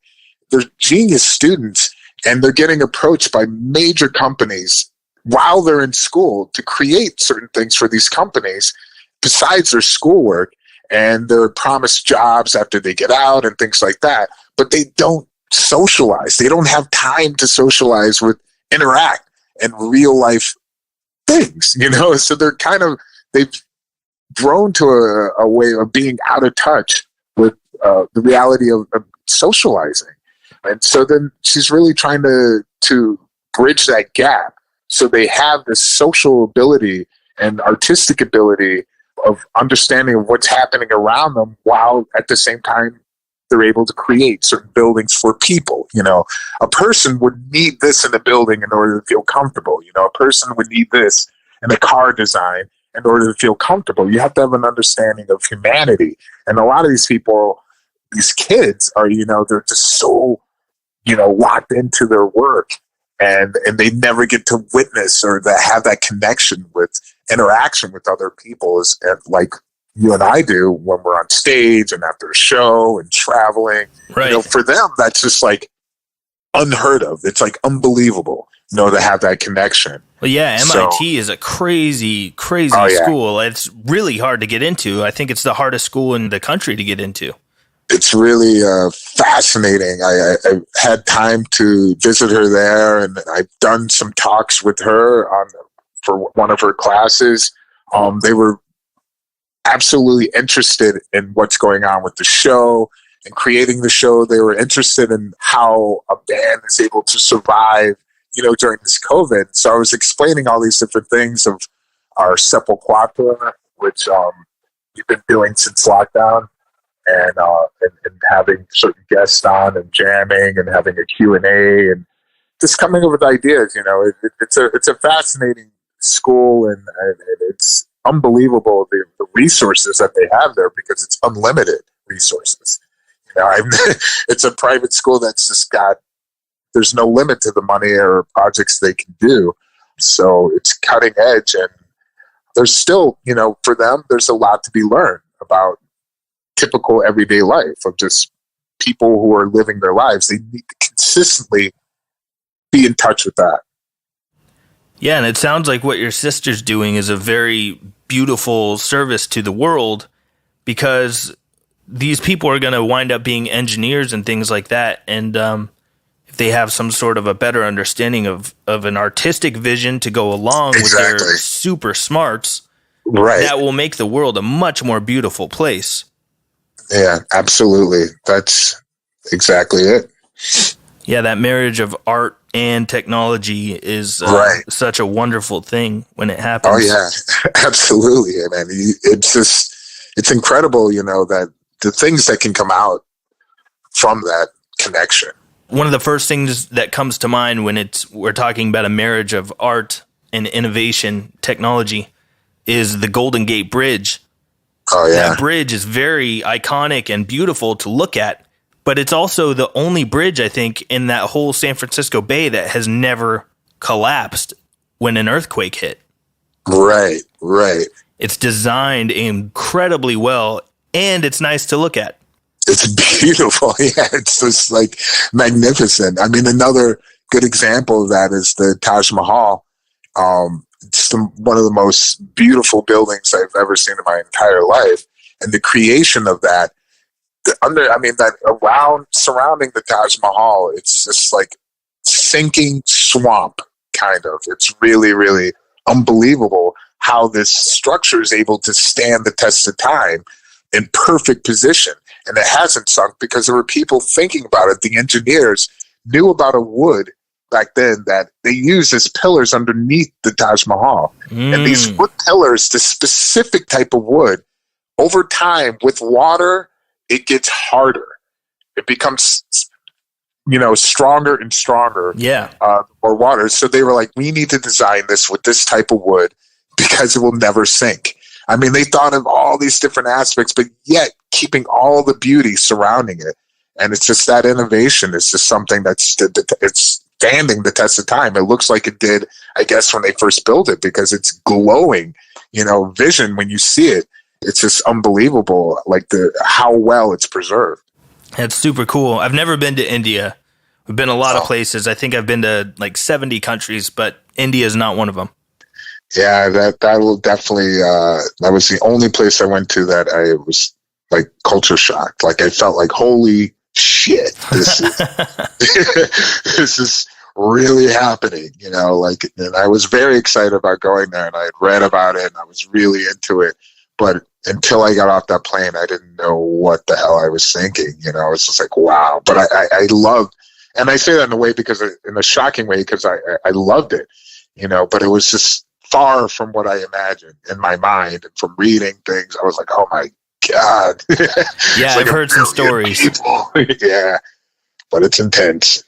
they're genius students, and they're getting approached by major companies while they're in school to create certain things for these companies besides their schoolwork, and they're promised jobs after they get out and things like that. But they don't socialize. They don't have time to socialize interact and real life things, so they've grown to a way of being out of touch with the reality of socializing. And so then she's really trying to bridge that gap, so they have this social ability and artistic ability of understanding of what's happening around them, while at the same time they're able to create certain buildings for people. A person would need this in a building in order to feel comfortable. A person would need this in a car design in order to feel comfortable. You have to have an understanding of humanity. And a lot of these people, these kids are, they're just so, locked into their work, and they never get to witness or have that connection with interaction with other people like you and I do when we're on stage and after a show and traveling. Right. For them, that's just like unheard of. It's like unbelievable, to have that connection. Well, yeah, MIT is a crazy school. It's really hard to get into. I think it's the hardest school in the country to get into. It's really fascinating. I had time to visit her there, and I've done some talks with her for one of her classes. They were absolutely interested in what's going on with the show and creating the show. They were interested in how a band is able to survive, during this COVID. So I was explaining all these different things of our Sepultura, which we've been doing since lockdown. And having certain guests on and jamming and having a Q&A and just coming up with ideas. It's a fascinating school, and it's unbelievable the resources that they have there, because it's unlimited resources. It's a private school that's just got there's no limit to the money or projects they can do. So it's cutting edge, and there's still, for them, there's a lot to be learned about typical everyday life of just people who are living their lives. They need to consistently be in touch with that. Yeah, and it sounds like what your sister's doing is a very beautiful service to the world, because these people are going to wind up being engineers and things like that. And if they have some sort of a better understanding of an artistic vision to go along with their super smarts, right, that will make the world a much more beautiful place. Yeah, absolutely. That's exactly it. Yeah, that marriage of art and technology is such a wonderful thing when it happens. Oh, yeah, absolutely. And it's incredible, that the things that can come out from that connection. One of the first things that comes to mind when we're talking about a marriage of art and innovation technology is the Golden Gate Bridge. Oh, yeah. That bridge is very iconic and beautiful to look at, but it's also the only bridge, I think, in that whole San Francisco Bay that has never collapsed when an earthquake hit. Right, right. It's designed incredibly well, and it's nice to look at. It's beautiful. Yeah, it's just like magnificent. I mean, another good example of that is the Taj Mahal. It's one of the most beautiful buildings I've ever seen in my entire life. And the creation of that, that around surrounding the Taj Mahal, it's just like sinking swamp, kind of. It's really, really unbelievable how this structure is able to stand the test of time in perfect position. And it hasn't sunk because there were people thinking about it. The engineers knew about a wood back then that they used as pillars underneath the Taj Mahal. And these wood pillars, this specific type of wood, over time with water, it gets harder. It becomes, stronger and stronger. Yeah. More water. So they were like, we need to design this with this type of wood because it will never sink. I mean, they thought of all these different aspects, but yet keeping all the beauty surrounding it. And it's just that innovation. It's just something it's standing the test of time. It looks like it did, I guess, when they first built it, because it's glowing, vision when you see it. It's just unbelievable, like how well it's preserved. That's super cool. I've never been to India. I've been a lot of places. I think I've been to like 70 countries, but India is not one of them. Yeah, that will definitely, that was the only place I went to that I was like culture shocked. Like I felt like, holy shit, this is really happening, and I was very excited about going there, and I had read about it and I was really into it. But until I got off that plane, I didn't know what the hell I was thinking. It was just like, wow. But I loved, and I say that in a shocking way, because I loved it, but it was just far from what I imagined in my mind. And from reading things, I was like, oh my God. Yeah, I've heard some stories. Yeah, but it's intense.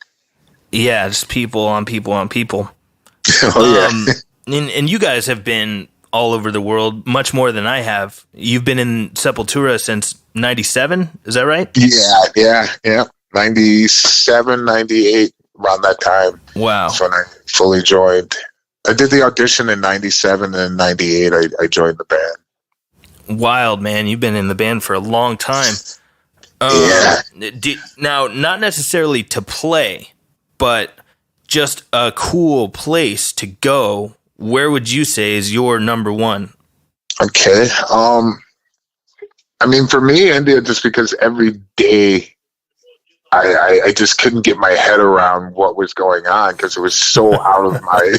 Yeah, just people on people on people. Oh, yeah. And you guys have been all over the world, much more than I have. You've been in Sepultura since 97, is that right? Yeah. 97, 98, around that time. Wow. That's when I fully joined. I did the audition in 97, and in 98, I joined the band. Wild, man. You've been in the band for a long time. Yeah. Now, not necessarily to play, but just a cool place to go. Where would you say is your number one? Okay. For me, India, just because every day I just couldn't get my head around what was going on, because it was so out of my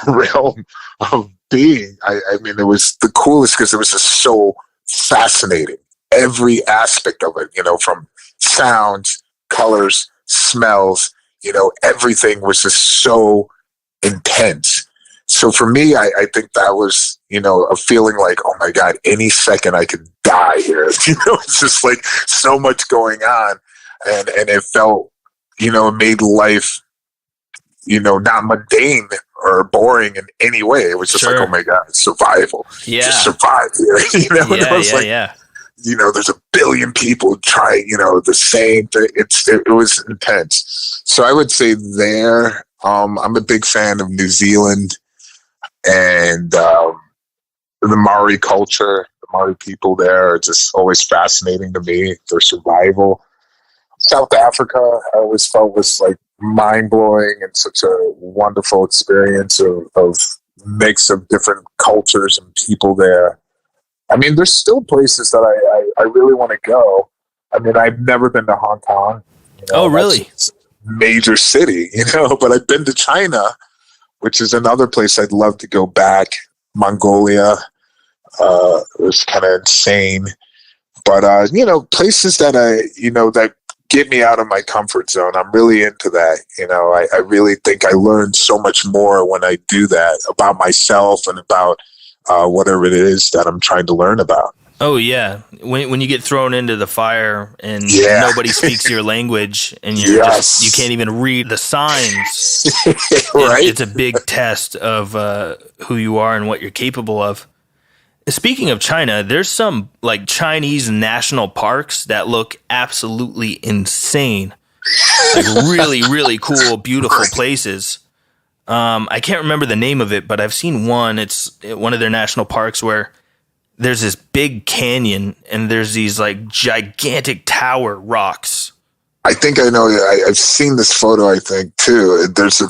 realm of being. It was the coolest because it was just so fascinating. Every aspect of it, from sounds, colors, smells, everything was just so intense. So for me, I think that was, a feeling like, oh my God, any second I could die here. It's just like so much going on. And it felt, it made life, not mundane or boring in any way. It was just like, oh my God, survival. Yeah. Just survive here. Yeah. there's a billion people trying, the same thing. It was intense. So I would say there, I'm a big fan of New Zealand and the Maori culture. The Maori people there are just always fascinating to me, their survival. South Africa, I always felt was like mind-blowing and such a wonderful experience of mix of different cultures and people there. I mean, there's still places that I really want to go. I mean, I've never been to Hong Kong. Oh, really? Major city, but I've been to China, which is another place I'd love to go back. Mongolia, it was kind of insane. But, places that that get me out of my comfort zone. I'm really into that. I really think I learn so much more when I do that about myself and about whatever it is that I'm trying to learn about. Oh, yeah. When you get thrown into the fire and nobody speaks your language and you can't even read the signs, right? It's a big test of who you are and what you're capable of. Speaking of China, there's some like Chinese national parks that look absolutely insane. Like really, really cool, beautiful places. I can't remember the name of it, but I've seen one. It's one of their national parks where there's this big canyon and there's these like gigantic tower rocks. I think I know. I've seen this photo, I think, too. There's a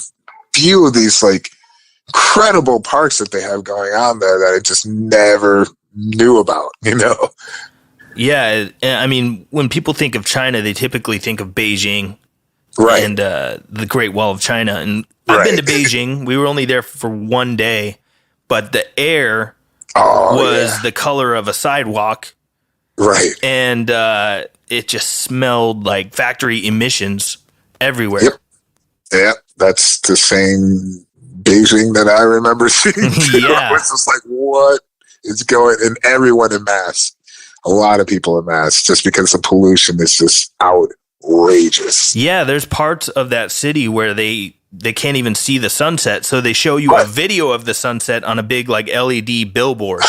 few of these like incredible parks that they have going on there that I just never knew about, Yeah, I mean, when people think of China, they typically think of Beijing, right, and the Great Wall of China. And I've been to Beijing. We were only there for one day, but the air was the color of a sidewalk, right, and it just smelled like factory emissions everywhere. Yep, that's the same Beijing that I remember seeing. Yeah. It's just like, what is going, and everyone in mass, a lot of people in mass, just because the pollution is just outrageous. Yeah, there's parts of that city where they can't even see the sunset, so they show you a video of the sunset on a big like LED billboard.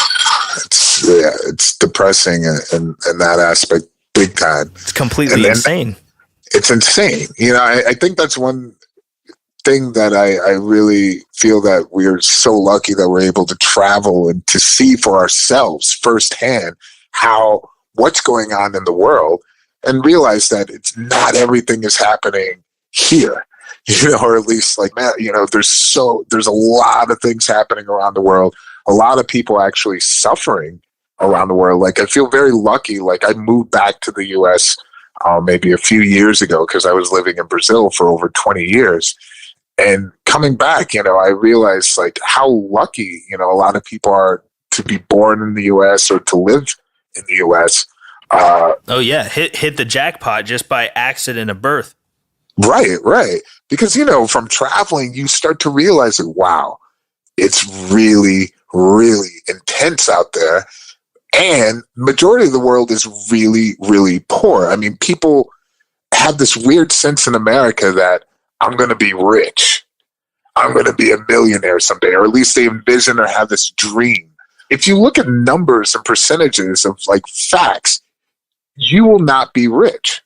It's depressing in that aspect, big time. It's completely insane. It's insane. I think that's one thing that I really feel that we're so lucky that we're able to travel and to see for ourselves firsthand what's going on in the world and realize that it's not everything is happening here, or at least like, there's a lot of things happening around the world, a lot of people actually suffering around the world. Like I feel very lucky. Like I moved back to the US maybe a few years ago because I was living in Brazil for over 20 years. And coming back, I realized like how lucky, a lot of people are to be born in the U.S. or to live in the U.S. Hit the jackpot just by accident of birth. Right. Because, from traveling, you start to realize that, wow, it's really, really intense out there. And majority of the world is really, really poor. I mean, people have this weird sense in America that I'm going to be rich. I'm going to be a millionaire someday, or at least they envision or have this dream. If you look at numbers and percentages of like facts, you will not be rich.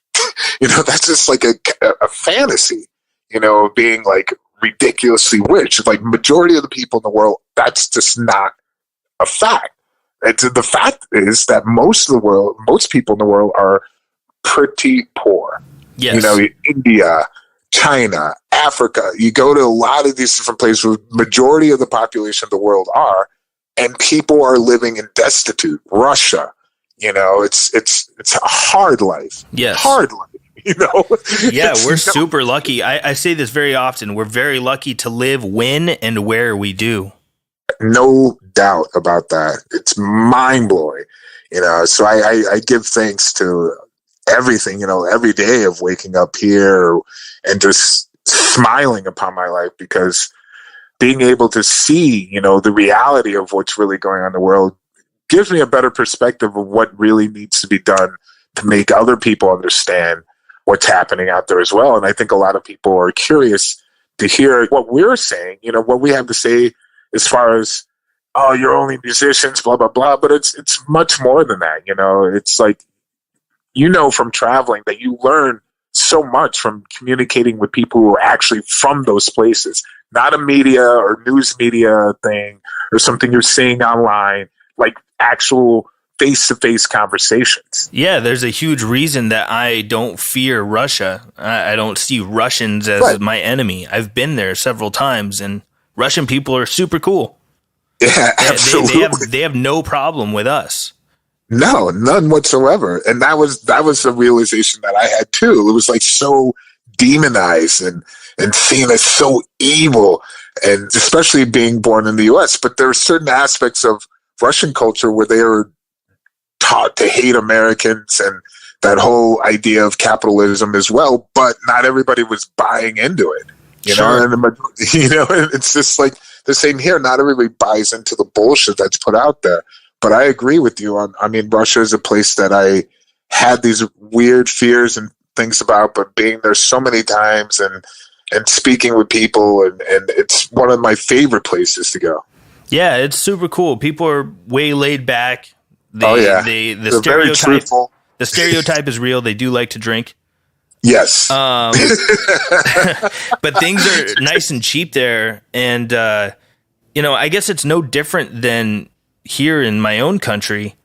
That's just like a fantasy, of being like ridiculously rich. Like majority of the people in the world, that's just not a fact. The fact is that most people in the world are pretty poor. Yes. India, China, Africa, you go to a lot of these different places where majority of the population of the world are, and people are living in destitute. Russia, it's a hard life. Yes. Hard life, Yeah, we're super lucky. I say this very often. We're very lucky to live when and where we do. No doubt about that. It's mind-blowing. So I give thanks to everything, every day of waking up here and just smiling upon my life, because being able to see, the reality of what's really going on in the world gives me a better perspective of what really needs to be done to make other people understand what's happening out there as well. And I think a lot of people are curious to hear what we're saying, what we have to say as far as oh, you're only musicians, blah, blah, blah. But it's much more than that. It's like, from traveling that you learn so much from communicating with people who are actually from those places, not a media or news media thing or something you're seeing online, like actual face-to-face conversations. Yeah, there's a huge reason that I don't fear Russia. I don't see Russians as my enemy. I've been there several times, and Russian people are super cool. Yeah, absolutely. They have no problem with us. No, none whatsoever. And that was the realization that I had too. It was like so demonized and seen as so evil, and especially being born in the US. But there are certain aspects of Russian culture where they are taught to hate Americans and that whole idea of capitalism as well, but not everybody was buying into it. And it's just like the same here. Not everybody buys into the bullshit that's put out there. But I agree with you Russia is a place that I had these weird fears and things about, but being there so many times and speaking with people, and it's one of my favorite places to go. Yeah, it's super cool. People are way laid back. They're very truthful. The stereotype is real. They do like to drink. Yes. But things are nice and cheap there. And, I guess it's no different than here in my own country.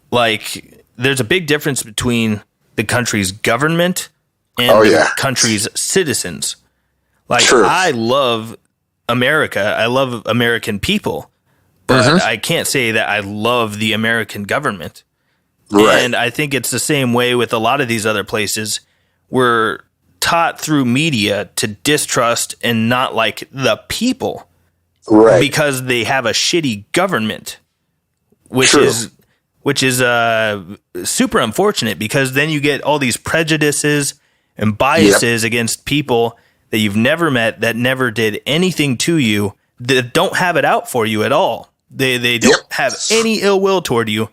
Like, there's a big difference between the country's government and the country's citizens. Like, true. I love America. I love American people. But I can't say that I love the American government. Right. And I think it's the same way with a lot of these other places. We're taught through media to distrust and not like the people, right? Because they have a shitty government, which is super unfortunate, because then you get all these prejudices and biases against people that you've never met, that never did anything to you, that don't have it out for you at all. They don't have any ill will toward you,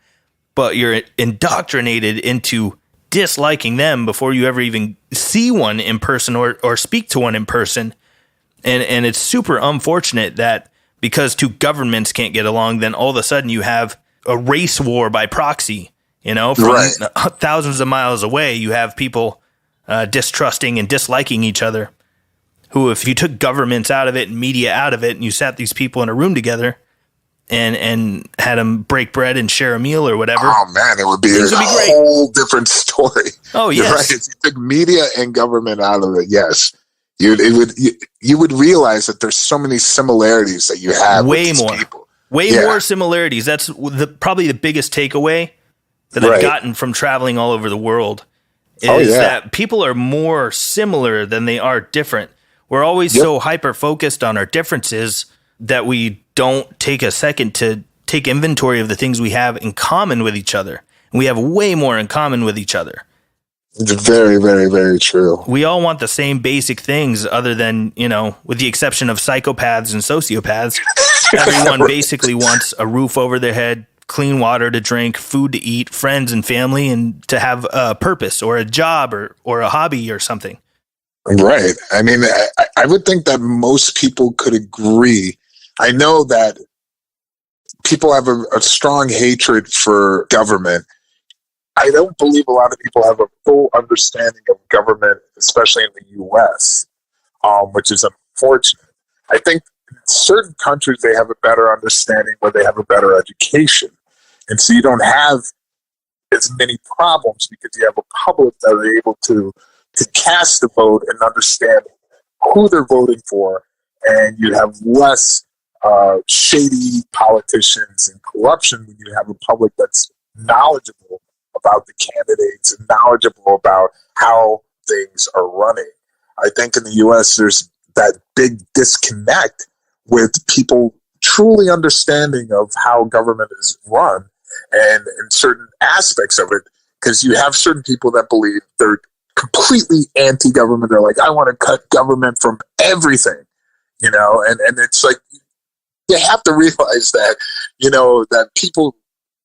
but you're indoctrinated into disliking them before you ever even see one in person or speak to one in person. And it's super unfortunate that because two governments can't get along, then all of a sudden you have a race war by proxy, from thousands of miles away. You have people distrusting and disliking each other, who, if you took governments out of it and media out of it, and you sat these people in a room together and had them break bread and share a meal or whatever. Oh man, it would be a whole different story. Oh yes. You're right. If you took media and government out of it, yes, you would realize that there's so many similarities that you have with these people. Way more similarities. That's probably the biggest takeaway that I've gotten from traveling all over the world is that people are more similar than they are different. We're always so hyper focused on our differences that we don't take a second to take inventory of the things we have in common with each other. And we have way more in common with each other. It's very, very, very true. We all want the same basic things, other than, with the exception of psychopaths and sociopaths. Everyone basically wants a roof over their head, clean water to drink, food to eat, friends and family, and to have a purpose or a job or a hobby or something. Right. I mean, I would think that most people could agree. I know that people have a strong hatred for government. I don't believe a lot of people have a full understanding of government, especially in the U.S., which is unfortunate. I think in certain countries they have a better understanding, where they have a better education. And so you don't have as many problems because you have a public that are able to cast the vote and understand who they're voting for, and you have less shady politicians and corruption when you have a public that's knowledgeable about the candidates and knowledgeable about how things are running. I think in the U.S. there's that big disconnect with people truly understanding of how government is run and certain aspects of it, because you have certain people that believe they're completely anti-government. They're like, I want to cut government from everything, and it's like, you have to realize that, that people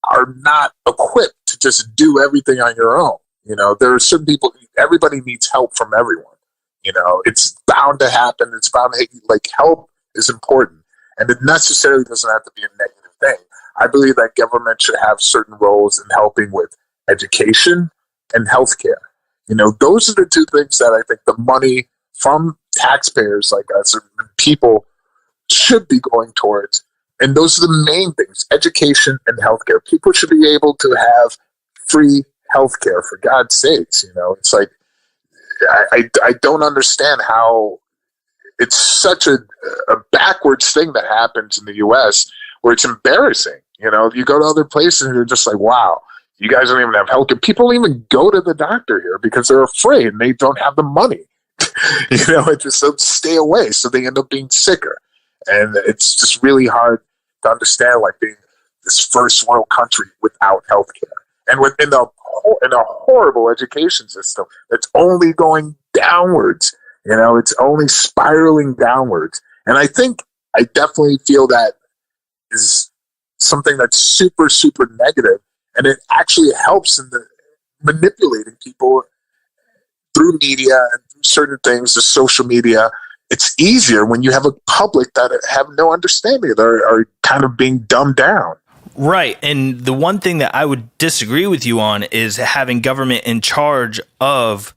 are not equipped to just do everything on your own. There are certain people, everybody needs help from everyone. It's bound to happen. It's bound to, help is important. And it necessarily doesn't have to be a negative thing. I believe that government should have certain roles in helping with education and healthcare. Those are the two things that I think the money from taxpayers like us and people should be going towards. And those are the main things, education and healthcare. People should be able to have free healthcare, for God's sakes. It's like, I don't understand how it's such a backwards thing that happens in the U.S. where it's embarrassing. You go to other places and you're just like, wow, you guys don't even have healthcare. People don't even go to the doctor here because they're afraid and they don't have the money. It just they'll stay away, so they end up being sicker. And it's just really hard to understand, like, being this first world country without healthcare and in a horrible education system that's only going downwards. It's only spiraling downwards. And I definitely feel that is something that's super, super negative, and it actually helps in the manipulating people through media and through certain things, the social media. It's easier when you have a public that have no understanding, that are kind of being dumbed down. Right. And the one thing that I would disagree with you on is having government in charge of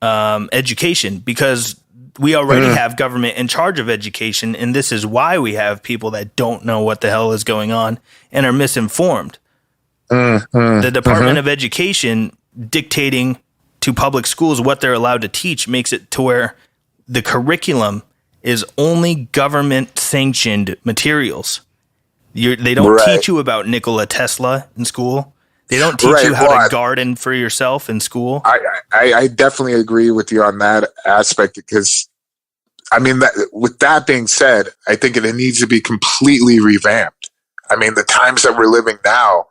education, because we already have government in charge of education, and this is why we have people that don't know what the hell is going on and are misinformed. The Department of Education dictating to public schools what they're allowed to teach makes it to where the curriculum is only government-sanctioned materials. They don't teach you about Nikola Tesla in school. They don't teach you how to garden for yourself in school. I definitely agree with you on that aspect, because, with that being said, I think it needs to be completely revamped. The times that we're living now,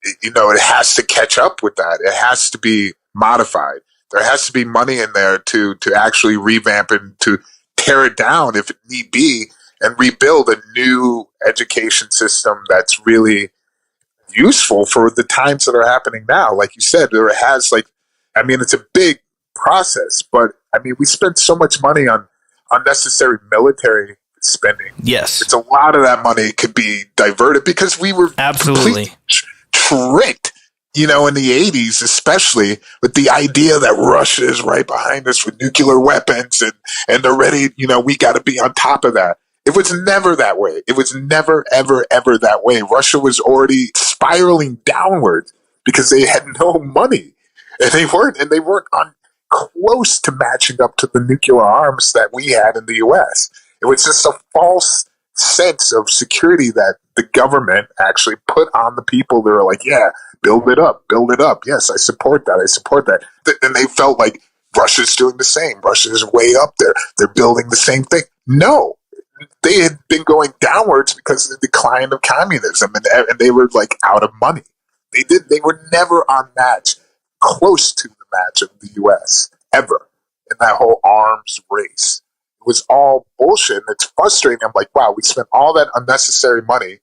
it has to catch up with that. It has to be modified. There has to be money in there to actually revamp and to tear it down if it need be, and rebuild a new education system that's really useful for the times that are happening now. Like you said, it's a big process, but we spend so much money on unnecessary military spending. Yes. It's a lot of that money could be diverted, because we were absolutely tricked, in the 80s, especially with the idea that Russia is right behind us with nuclear weapons and they're ready, we got to be on top of that. It was never that way. It was never, ever, ever that way. Russia was already spiraling downward because they had no money, and they weren't on close to matching up to the nuclear arms that we had in the U.S. It was just a false sense of security that the government actually put on the people. They were like, yeah, build it up. Yes, I support that. And they felt like Russia's doing the same. Russia's way up there. They're building the same thing. No. They had been going downwards because of the decline of communism, and they were like out of money. They were never on match, close to the match of the U.S. ever in that whole arms race. It was all bullshit, and it's frustrating. I'm like, wow, we spent all that unnecessary money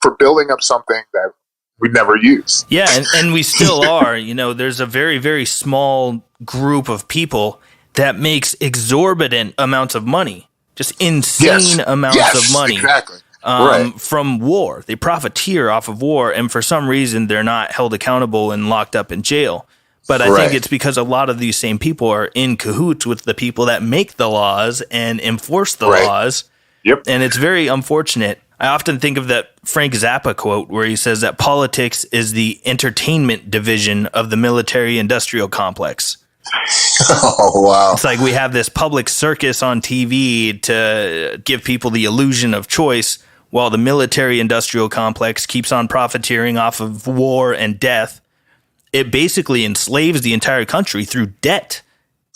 for building up something that we never used. Yeah, and we still are. There's a very, very small group of people that makes exorbitant amounts of money. Just insane amounts of money. Exactly. From war. They profiteer off of war, and for some reason they're not held accountable and locked up in jail. But I think it's because a lot of these same people are in cahoots with the people that make the laws and enforce the laws. Yep. And it's very unfortunate. I often think of that Frank Zappa quote where he says that politics is the entertainment division of the military-industrial complex. Oh, wow. It's like we have this public circus on TV to give people the illusion of choice, while the military-industrial complex keeps on profiteering off of war and death. It basically enslaves the entire country through debt.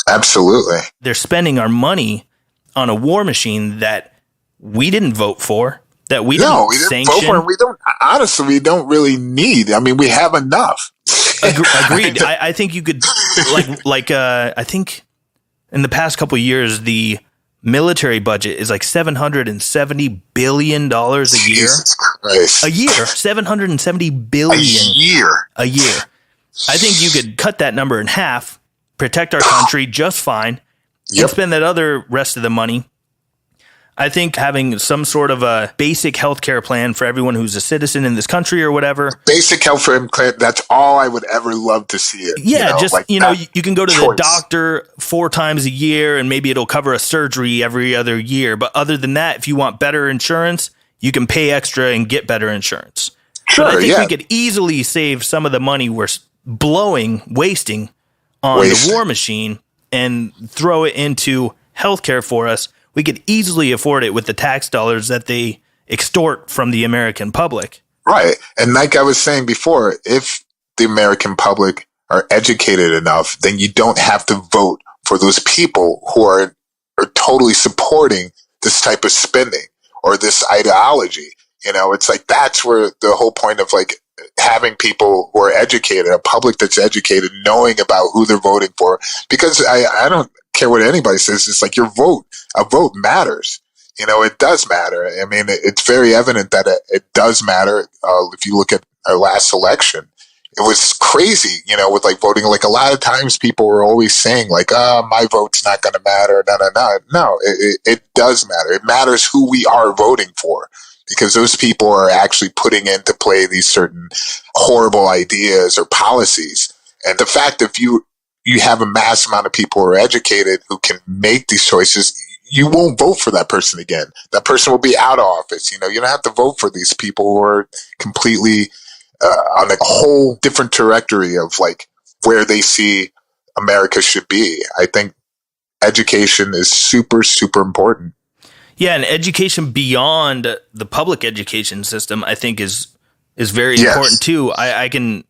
Absolutely. They're spending our money on a war machine that we didn't vote for, that we didn't sanction. Vote for, and we don't really need. We have enough. Agreed. I think you could, I think in the past couple of years, the military budget is like $770 billion a year. Jesus Christ. A year. $770 billion. A year. I think you could cut that number in half, protect our country just fine, and spend that other rest of the money I think having some sort of a basic healthcare plan for everyone who's a citizen in this country or whatever. Basic healthcare plan, that's all I would ever love to see it. Yeah, you can go to the doctor 4 times a year and maybe it'll cover a surgery every other year. But other than that, if you want better insurance, you can pay extra and get better insurance. Sure, but I think we could easily save some of the money we're wasting on the war machine and throw it into healthcare for us. We could easily afford it with the tax dollars that they extort from the American public. Right. And like I was saying before, if the American public are educated enough, then you don't have to vote for those people who are totally supporting this type of spending or this ideology. You know, it's like that's where the whole point of like having people who are educated, a public that's educated, knowing about who they're voting for. Because I don't care what anybody says. It's like a vote matters. You know, it does matter. I mean, it's very evident that it does matter. If you look at our last election, it was crazy, you know, with like voting. Like a lot of times people were always saying like, my vote's not going to matter. No, it does matter. It matters who we are voting for, because those people are actually putting into play these certain horrible ideas or policies. And the fact that you have a mass amount of people who are educated who can make these choices, you won't vote for that person again. That person will be out of office. You know, you don't have to vote for these people who are completely on a whole different trajectory of like where they see America should be. I think education is super, super important. Yeah, and education beyond the public education system, I think, is very important too. I can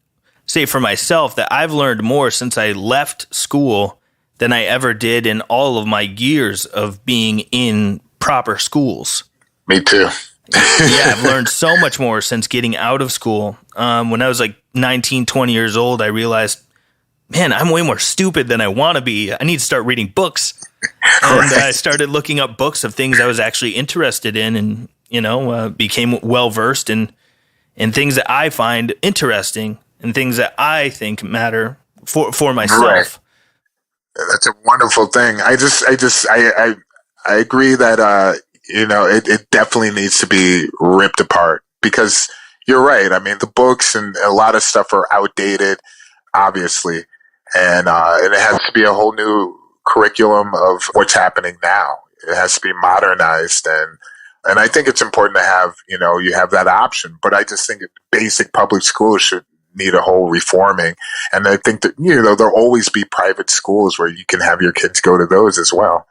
say for myself that I've learned more since I left school than I ever did in all of my years of being in proper schools. Me too. Yeah, I've learned so much more since getting out of school. When I was like 19, 20 years old, I realized, man, I'm way more stupid than I want to be. I need to start reading books. And I started looking up books of things I was actually interested in and, you know, became well-versed in things that I find interesting and things that I think matter for myself. Right. That's a wonderful thing. I agree that, you know, it definitely needs to be ripped apart, because you're right. I mean, the books and a lot of stuff are outdated, obviously. And it has to be a whole new curriculum of what's happening now. It has to be modernized. And I think it's important to have, you know, you have that option. But I just think basic public schools should need a whole reforming. And I think that, you know, there'll always be private schools where you can have your kids go to those as well.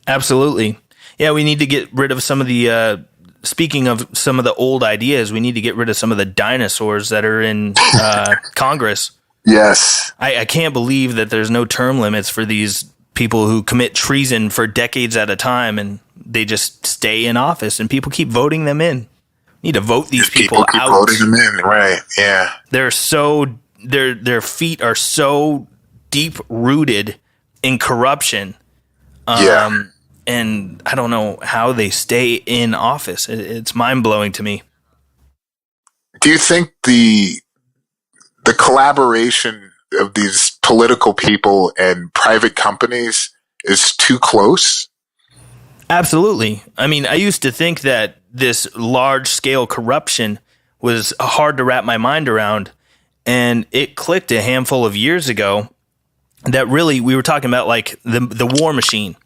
Absolutely. Yeah, we need to get rid of some of the, speaking of some of the old ideas, we need to get rid of some of the dinosaurs that are in Congress. Yes. I can't believe that there's no term limits for these people who commit treason for decades at a time and they just stay in office and people keep voting them in. We need to vote these people keep out. Voting them in, right? Yeah. They're so their feet are so deep rooted in corruption. And I don't know how they stay in office. It's mind-blowing to me. Do you think the collaboration of these political people and private companies is too close? Absolutely. I mean, I used to think that this large-scale corruption was hard to wrap my mind around, and it clicked a handful of years ago that really we were talking about like the war machine.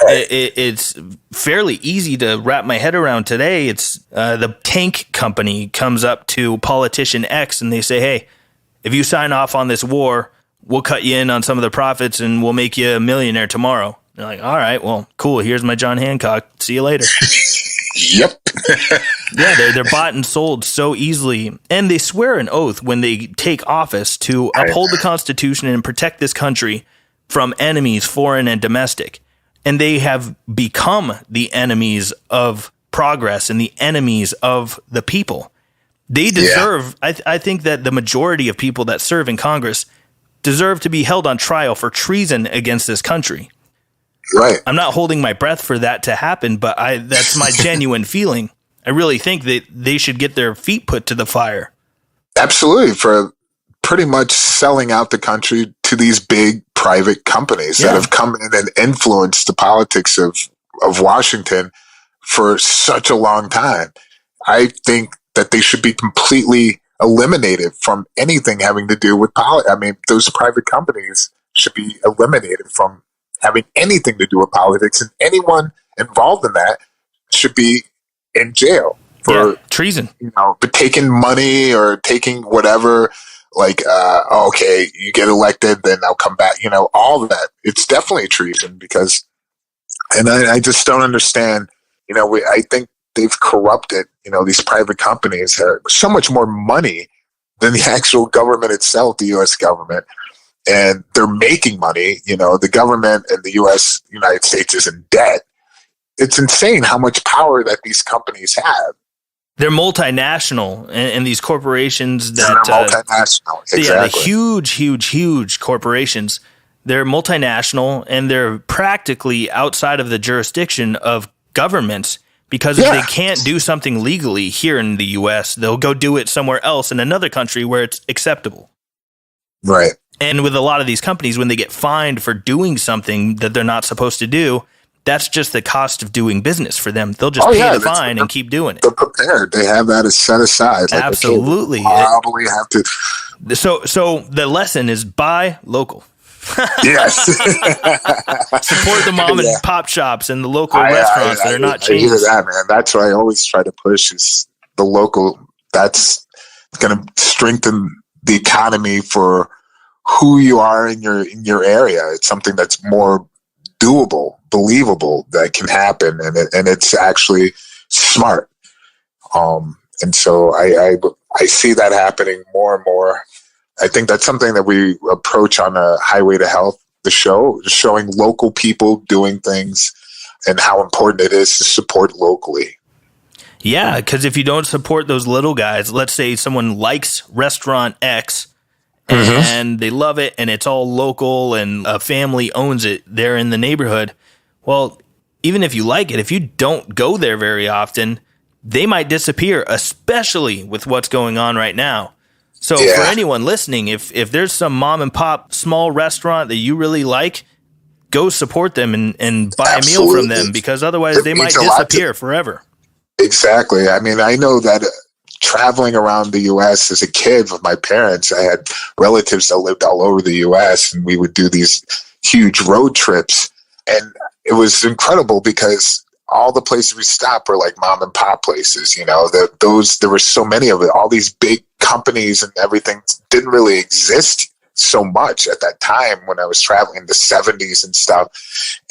It's fairly easy to wrap my head around today. It's the tank company comes up to politician X and they say, hey, if you sign off on this war, we'll cut you in on some of the profits and we'll make you a millionaire tomorrow. They're like, all right, well, cool. Here's my John Hancock. See you later. Yep. Yeah, they're bought and sold so easily. And they swear an oath when they take office to uphold the Constitution and protect this country from enemies, foreign and domestic. And they have become the enemies of progress and the enemies of the people. They deserve, I think that the majority of people that serve in Congress deserve to be held on trial for treason against this country. Right. I'm not holding my breath for that to happen, but that's my genuine feeling. I really think that they should get their feet put to the fire. Absolutely. For pretty much selling out the country to these big private companies that have come in and influenced the politics of of Washington for such a long time. I think that they should be completely eliminated from anything having to do with politics. I mean, those private companies should be eliminated from having anything to do with politics, and anyone involved in that should be in jail for treason. But taking money or taking whatever. Like, okay, you get elected, then I'll come back. All of that. It's definitely treason because, and I just don't understand. I think they've corrupted. These private companies have so much more money than the actual government itself, the U.S. government, and they're making money. The government and the United States is in debt. It's insane how much power that these companies have. They're multinational, and these corporations that they're multinational. Exactly. Yeah, the huge corporations. They're multinational, and they're practically outside of the jurisdiction of governments because if they can't do something legally here in the U.S., they'll go do it somewhere else in another country where it's acceptable. Right. And with a lot of these companies, when they get fined for doing something that they're not supposed to do, that's just the cost of doing business for them. They'll just pay the fine and keep doing it. They're prepared. They have that as set aside. Like, absolutely. Okay, probably have to. So the lesson is buy local. Yes. Support the mom and pop shops and the local restaurants that are not chains. I hear that, man. That's what I always try to push is the local. That's going to strengthen the economy for who you are in your area. It's something that's more doable, believable, that can happen, and it's actually smart. And so I see that happening more and more. I think that's something that we approach on a Highway to Health, the show, showing local people doing things and how important it is to support locally. Yeah, because if you don't support those little guys, let's say someone likes restaurant X and they love it and it's all local and a family owns it there in the neighborhood. Well, even if you like it, if you don't go there very often, they might disappear, especially with what's going on right now. So for anyone listening, if there's some mom and pop small restaurant that you really like, go support them and buy a meal from them, because otherwise they might disappear forever. Exactly. I mean, I know that traveling around the U.S. as a kid with my parents, I had relatives that lived all over the U.S. and we would do these huge road trips. And it was incredible because all the places we stopped were like mom and pop places. There were so many of it. All these big companies and everything didn't really exist so much at that time when I was traveling in the 70s and stuff.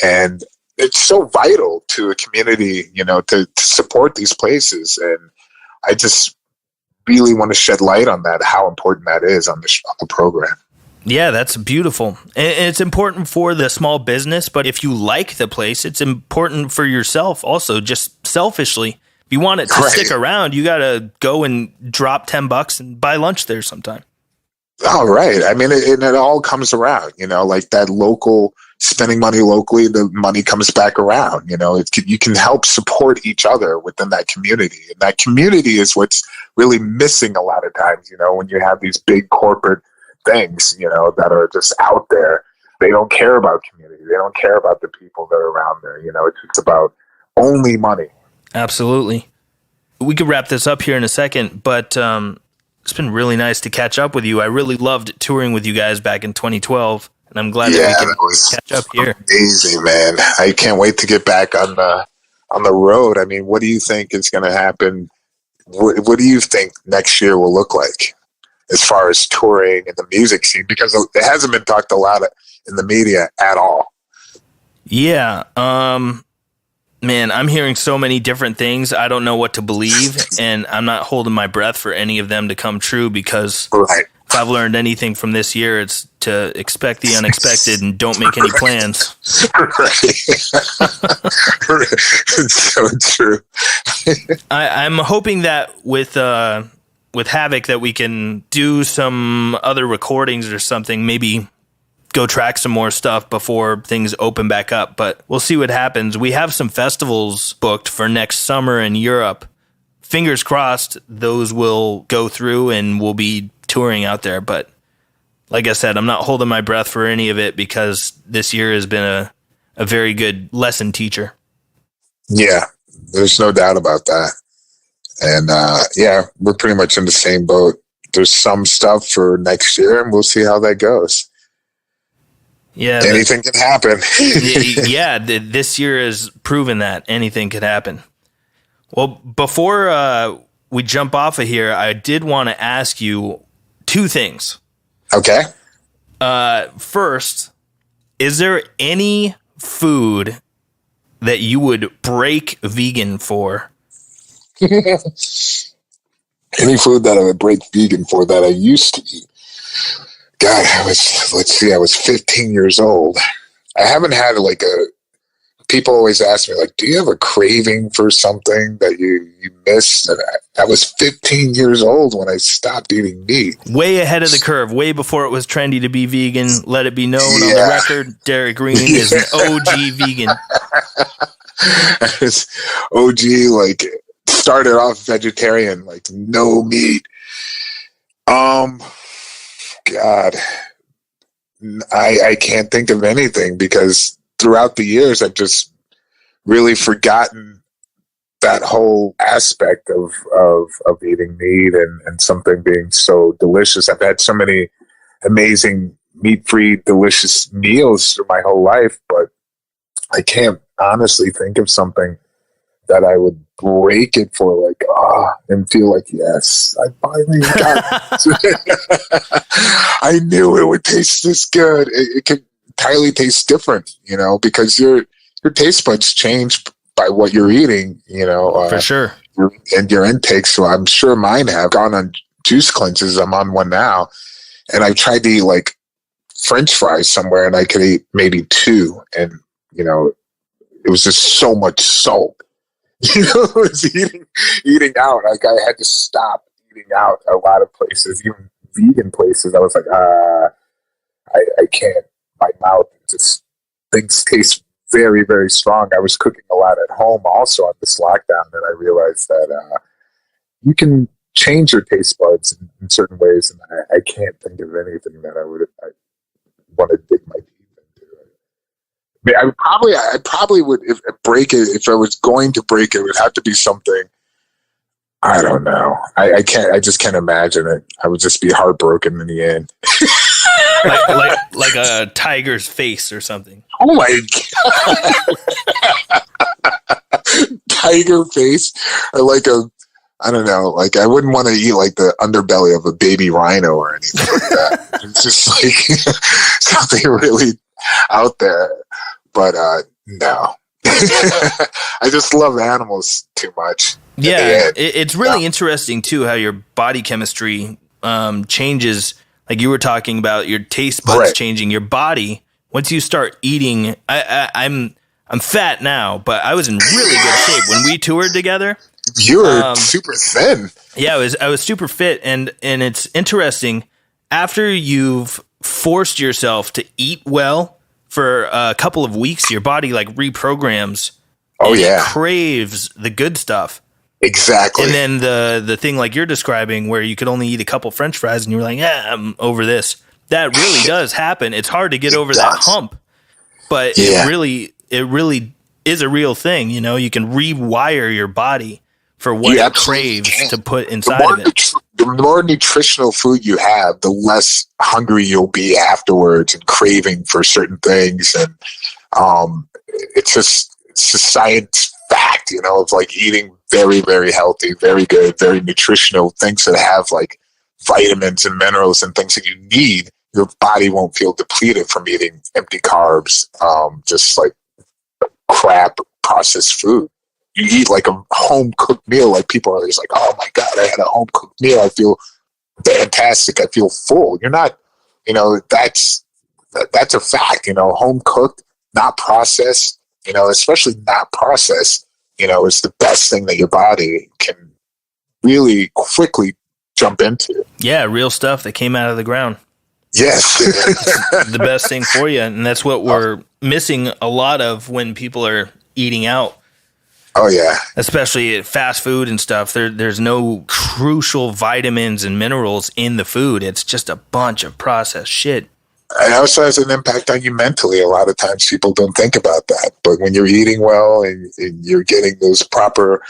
And it's so vital to a community, to support these places. And I just really want to shed light on that, how important that is on the program. Yeah, that's beautiful. And it's important for the small business, but if you like the place, it's important for yourself also, just selfishly. If you want it to stick around, you got to go and drop $10 and buy lunch there sometime. Oh, right. I mean, it all comes around, like that local, spending money locally, the money comes back around. You can help support each other within that community. And that community is what's really missing a lot of times, when you have these big corporate things, that are just out there. They don't care about community. They don't care about the people that are around there. It's just about only money. Absolutely. We could wrap this up here in a second, but it's been really nice to catch up with you. I really loved touring with you guys back in 2012, and I'm glad that we can catch up here. Amazing, man. I can't wait to get back on the road. I mean, what do you think is going to happen? What do you think next year will look like as far as touring and the music scene? Because it hasn't been talked a lot in the media at all. Yeah. Man, I'm hearing so many different things. I don't know what to believe, and I'm not holding my breath for any of them to come true, because if I've learned anything from this year, it's to expect the unexpected and don't make any plans. It's so true. I'm hoping that with Havoc that we can do some other recordings or something, maybe go track some more stuff before things open back up, but we'll see what happens. We have some festivals booked for next summer in Europe. Fingers crossed those will go through and we'll be touring out there, but like I said, I'm not holding my breath for any of it, because this year has been a very good lesson teacher. Yeah, there's no doubt about that. And yeah, we're pretty much in the same boat. There's some stuff for next year, and we'll see how that goes. Yeah, anything can happen. yeah, this year has proven that anything could happen. Well, before we jump off of here, I did want to ask you two things. Okay. First, is there any food that you would break vegan for? Any food that I would break vegan for that I used to eat. God, I was 15 years old. I haven't had people always ask me, like, do you have a craving for something that you missed? And I was 15 years old when I stopped eating meat. Way ahead of the curve, way before it was trendy to be vegan. Let it be known on the record, Derrick Green is an OG vegan. OG, started off vegetarian, no meat. God, I can't think of anything, because throughout the years I've just really forgotten that whole aspect of eating meat and something being so delicious. I've had so many amazing meat-free, delicious meals through my whole life, but I can't honestly think of something that I would break it for, and feel like, yes, I finally got it. I knew it would taste this good. It could entirely taste different, because your taste buds change by what you're eating, for sure. And your intake. So I'm sure mine have gone on juice cleanses. I'm on one now, and I've tried to eat French fries somewhere, and I could eat maybe two, and it was just so much salt. I was eating out. I had to stop eating out a lot of places, even vegan places. I was like, I can't. My mouth just, things taste very, very strong. I was cooking a lot at home also on this lockdown, and I realized that you can change your taste buds in certain ways, and I can't think of anything that I want to dig my teeth into. I probably would break it. If I was going to break it, it would have to be something. I don't know. I can't. I just can't imagine it. I would just be heartbroken in the end. like a tiger's face or something. Oh my God. Tiger face, or I don't know. I wouldn't want to eat the underbelly of a baby rhino or anything like that. It's just something really out there. But no. I just love animals too much. Yeah, it's really interesting too how your body chemistry changes. Like you were talking about your taste buds changing. Your body, once you start eating, I'm fat now, but I was in really good shape when we toured together. You were super thin. Yeah, I was super fit, and it's interesting after you've forced yourself to eat well for a couple of weeks, your body reprograms. Oh yeah, it craves the good stuff. Exactly. And then the thing like you're describing, where you could only eat a couple French fries, and you were like, "Yeah, I'm over this." That really does happen. It's hard to get over that hump, but it really is a real thing. You can rewire your body for what it craves to put inside of it. The more nutritional food you have, the less hungry you'll be afterwards and craving for certain things. And it's a science fact, of eating very, very healthy, very good, very nutritional things that have vitamins and minerals and things that you need. Your body won't feel depleted from eating empty carbs, just crap processed food. You eat a home cooked meal, people are always like, oh my God, I had a home cooked meal. I feel fantastic. I feel full. You're not, that's a fact, home cooked, not processed, especially not processed, is the best thing that your body can really quickly jump into. Yeah. Real stuff that came out of the ground. Yes. The best thing for you. And that's what we're missing a lot of when people are eating out. Oh yeah, especially fast food and stuff. There's no crucial vitamins and minerals in the food. It's just a bunch of processed shit. it also has an impact on you mentally. A lot of times people don't think about that. But when you're eating well and you're getting those proper,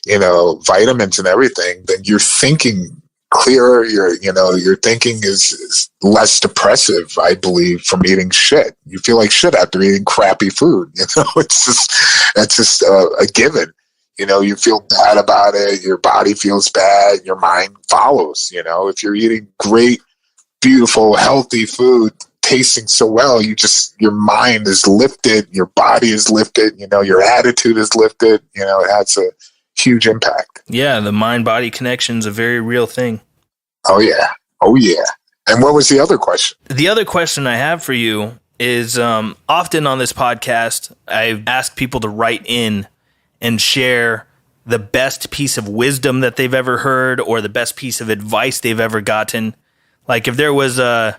vitamins and everything, then you're thinking clearer. Your thinking is less depressive, I believe, from eating shit. You feel like shit after eating crappy food. That's just a given. You feel bad about it. Your body feels bad. Your mind follows. If you're eating great, beautiful, healthy food, tasting so well, your mind is lifted, your body is lifted, your attitude is lifted, it has a huge impact. Yeah, the mind-body connection is a very real thing. Oh yeah. And what was the other question? The other question I have for you is, often on this podcast, I ask people to write in and share the best piece of wisdom that they've ever heard or the best piece of advice they've ever gotten. Like if there was a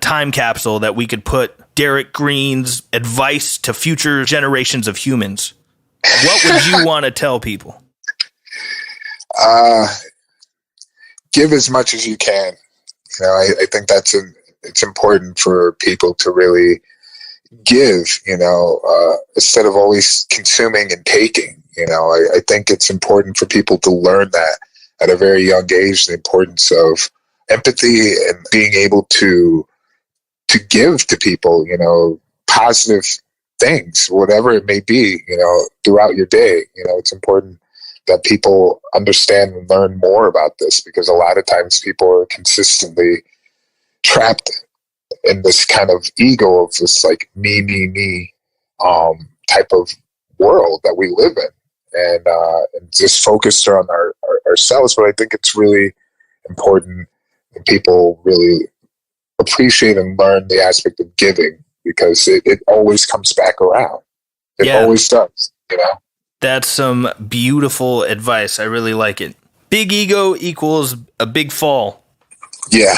time capsule that we could put Derrick Green's advice to future generations of humans, what would you want to tell people? Give as much as you can. I think it's important for people to really give, instead of always consuming and taking. I think it's important for people to learn that at a very young age, the importance of empathy and being able to give to people, positive things, whatever it may be, throughout your day. It's important that people understand and learn more about this, because a lot of times people are consistently trapped in this kind of ego of this like me type of world that we live in, and just focused on ourselves. But I think it's really important that people really appreciate and learn the aspect of giving, because it always comes back around. It always does, That's some beautiful advice. I really like it. Big ego equals a big fall. Yeah.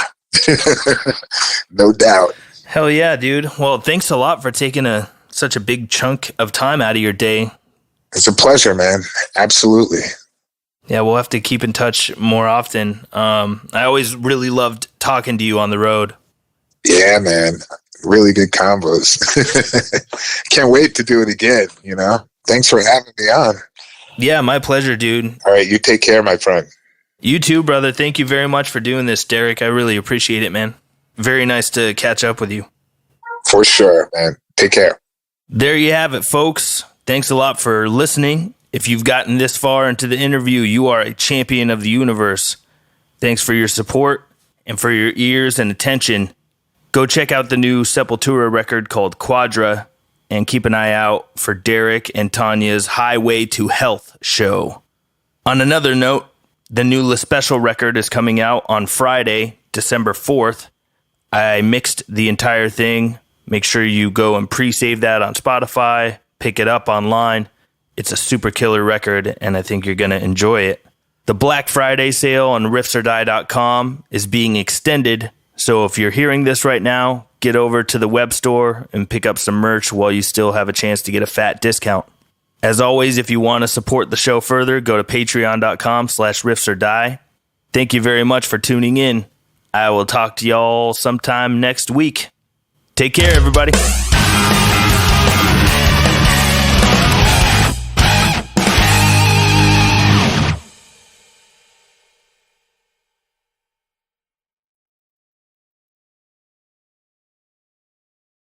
No doubt. Hell yeah, dude. Well, thanks a lot for taking such a big chunk of time out of your day. It's a pleasure, man. Absolutely. Yeah, we'll have to keep in touch more often. I always really loved talking to you on the road. Yeah, man. Really good combos. Can't wait to do it again, Thanks for having me on. Yeah, my pleasure, dude. All right, you take care, my friend. You too, brother. Thank you very much for doing this, Derrick. I really appreciate it, man. Very nice to catch up with you. For sure, man. Take care. There you have it, folks. Thanks a lot for listening. If you've gotten this far into the interview, you are a champion of the universe. Thanks for your support and for your ears and attention. Go check out the new Sepultura record called Quadra, and keep an eye out for Derrick and Tanya's Highway to Health show. On another note, the new Special record is coming out on Friday, December 4th. I mixed the entire thing. Make sure you go and pre-save that on Spotify, pick it up online. It's a super killer record, and I think you're going to enjoy it. The Black Friday sale on riffsordie.com is being extended, so if you're hearing this right now, get over to the web store and pick up some merch while you still have a chance to get a fat discount. As always, if you want to support the show further, go to patreon.com/riffsordie. Thank you very much for tuning in. I will talk to y'all sometime next week. Take care, everybody.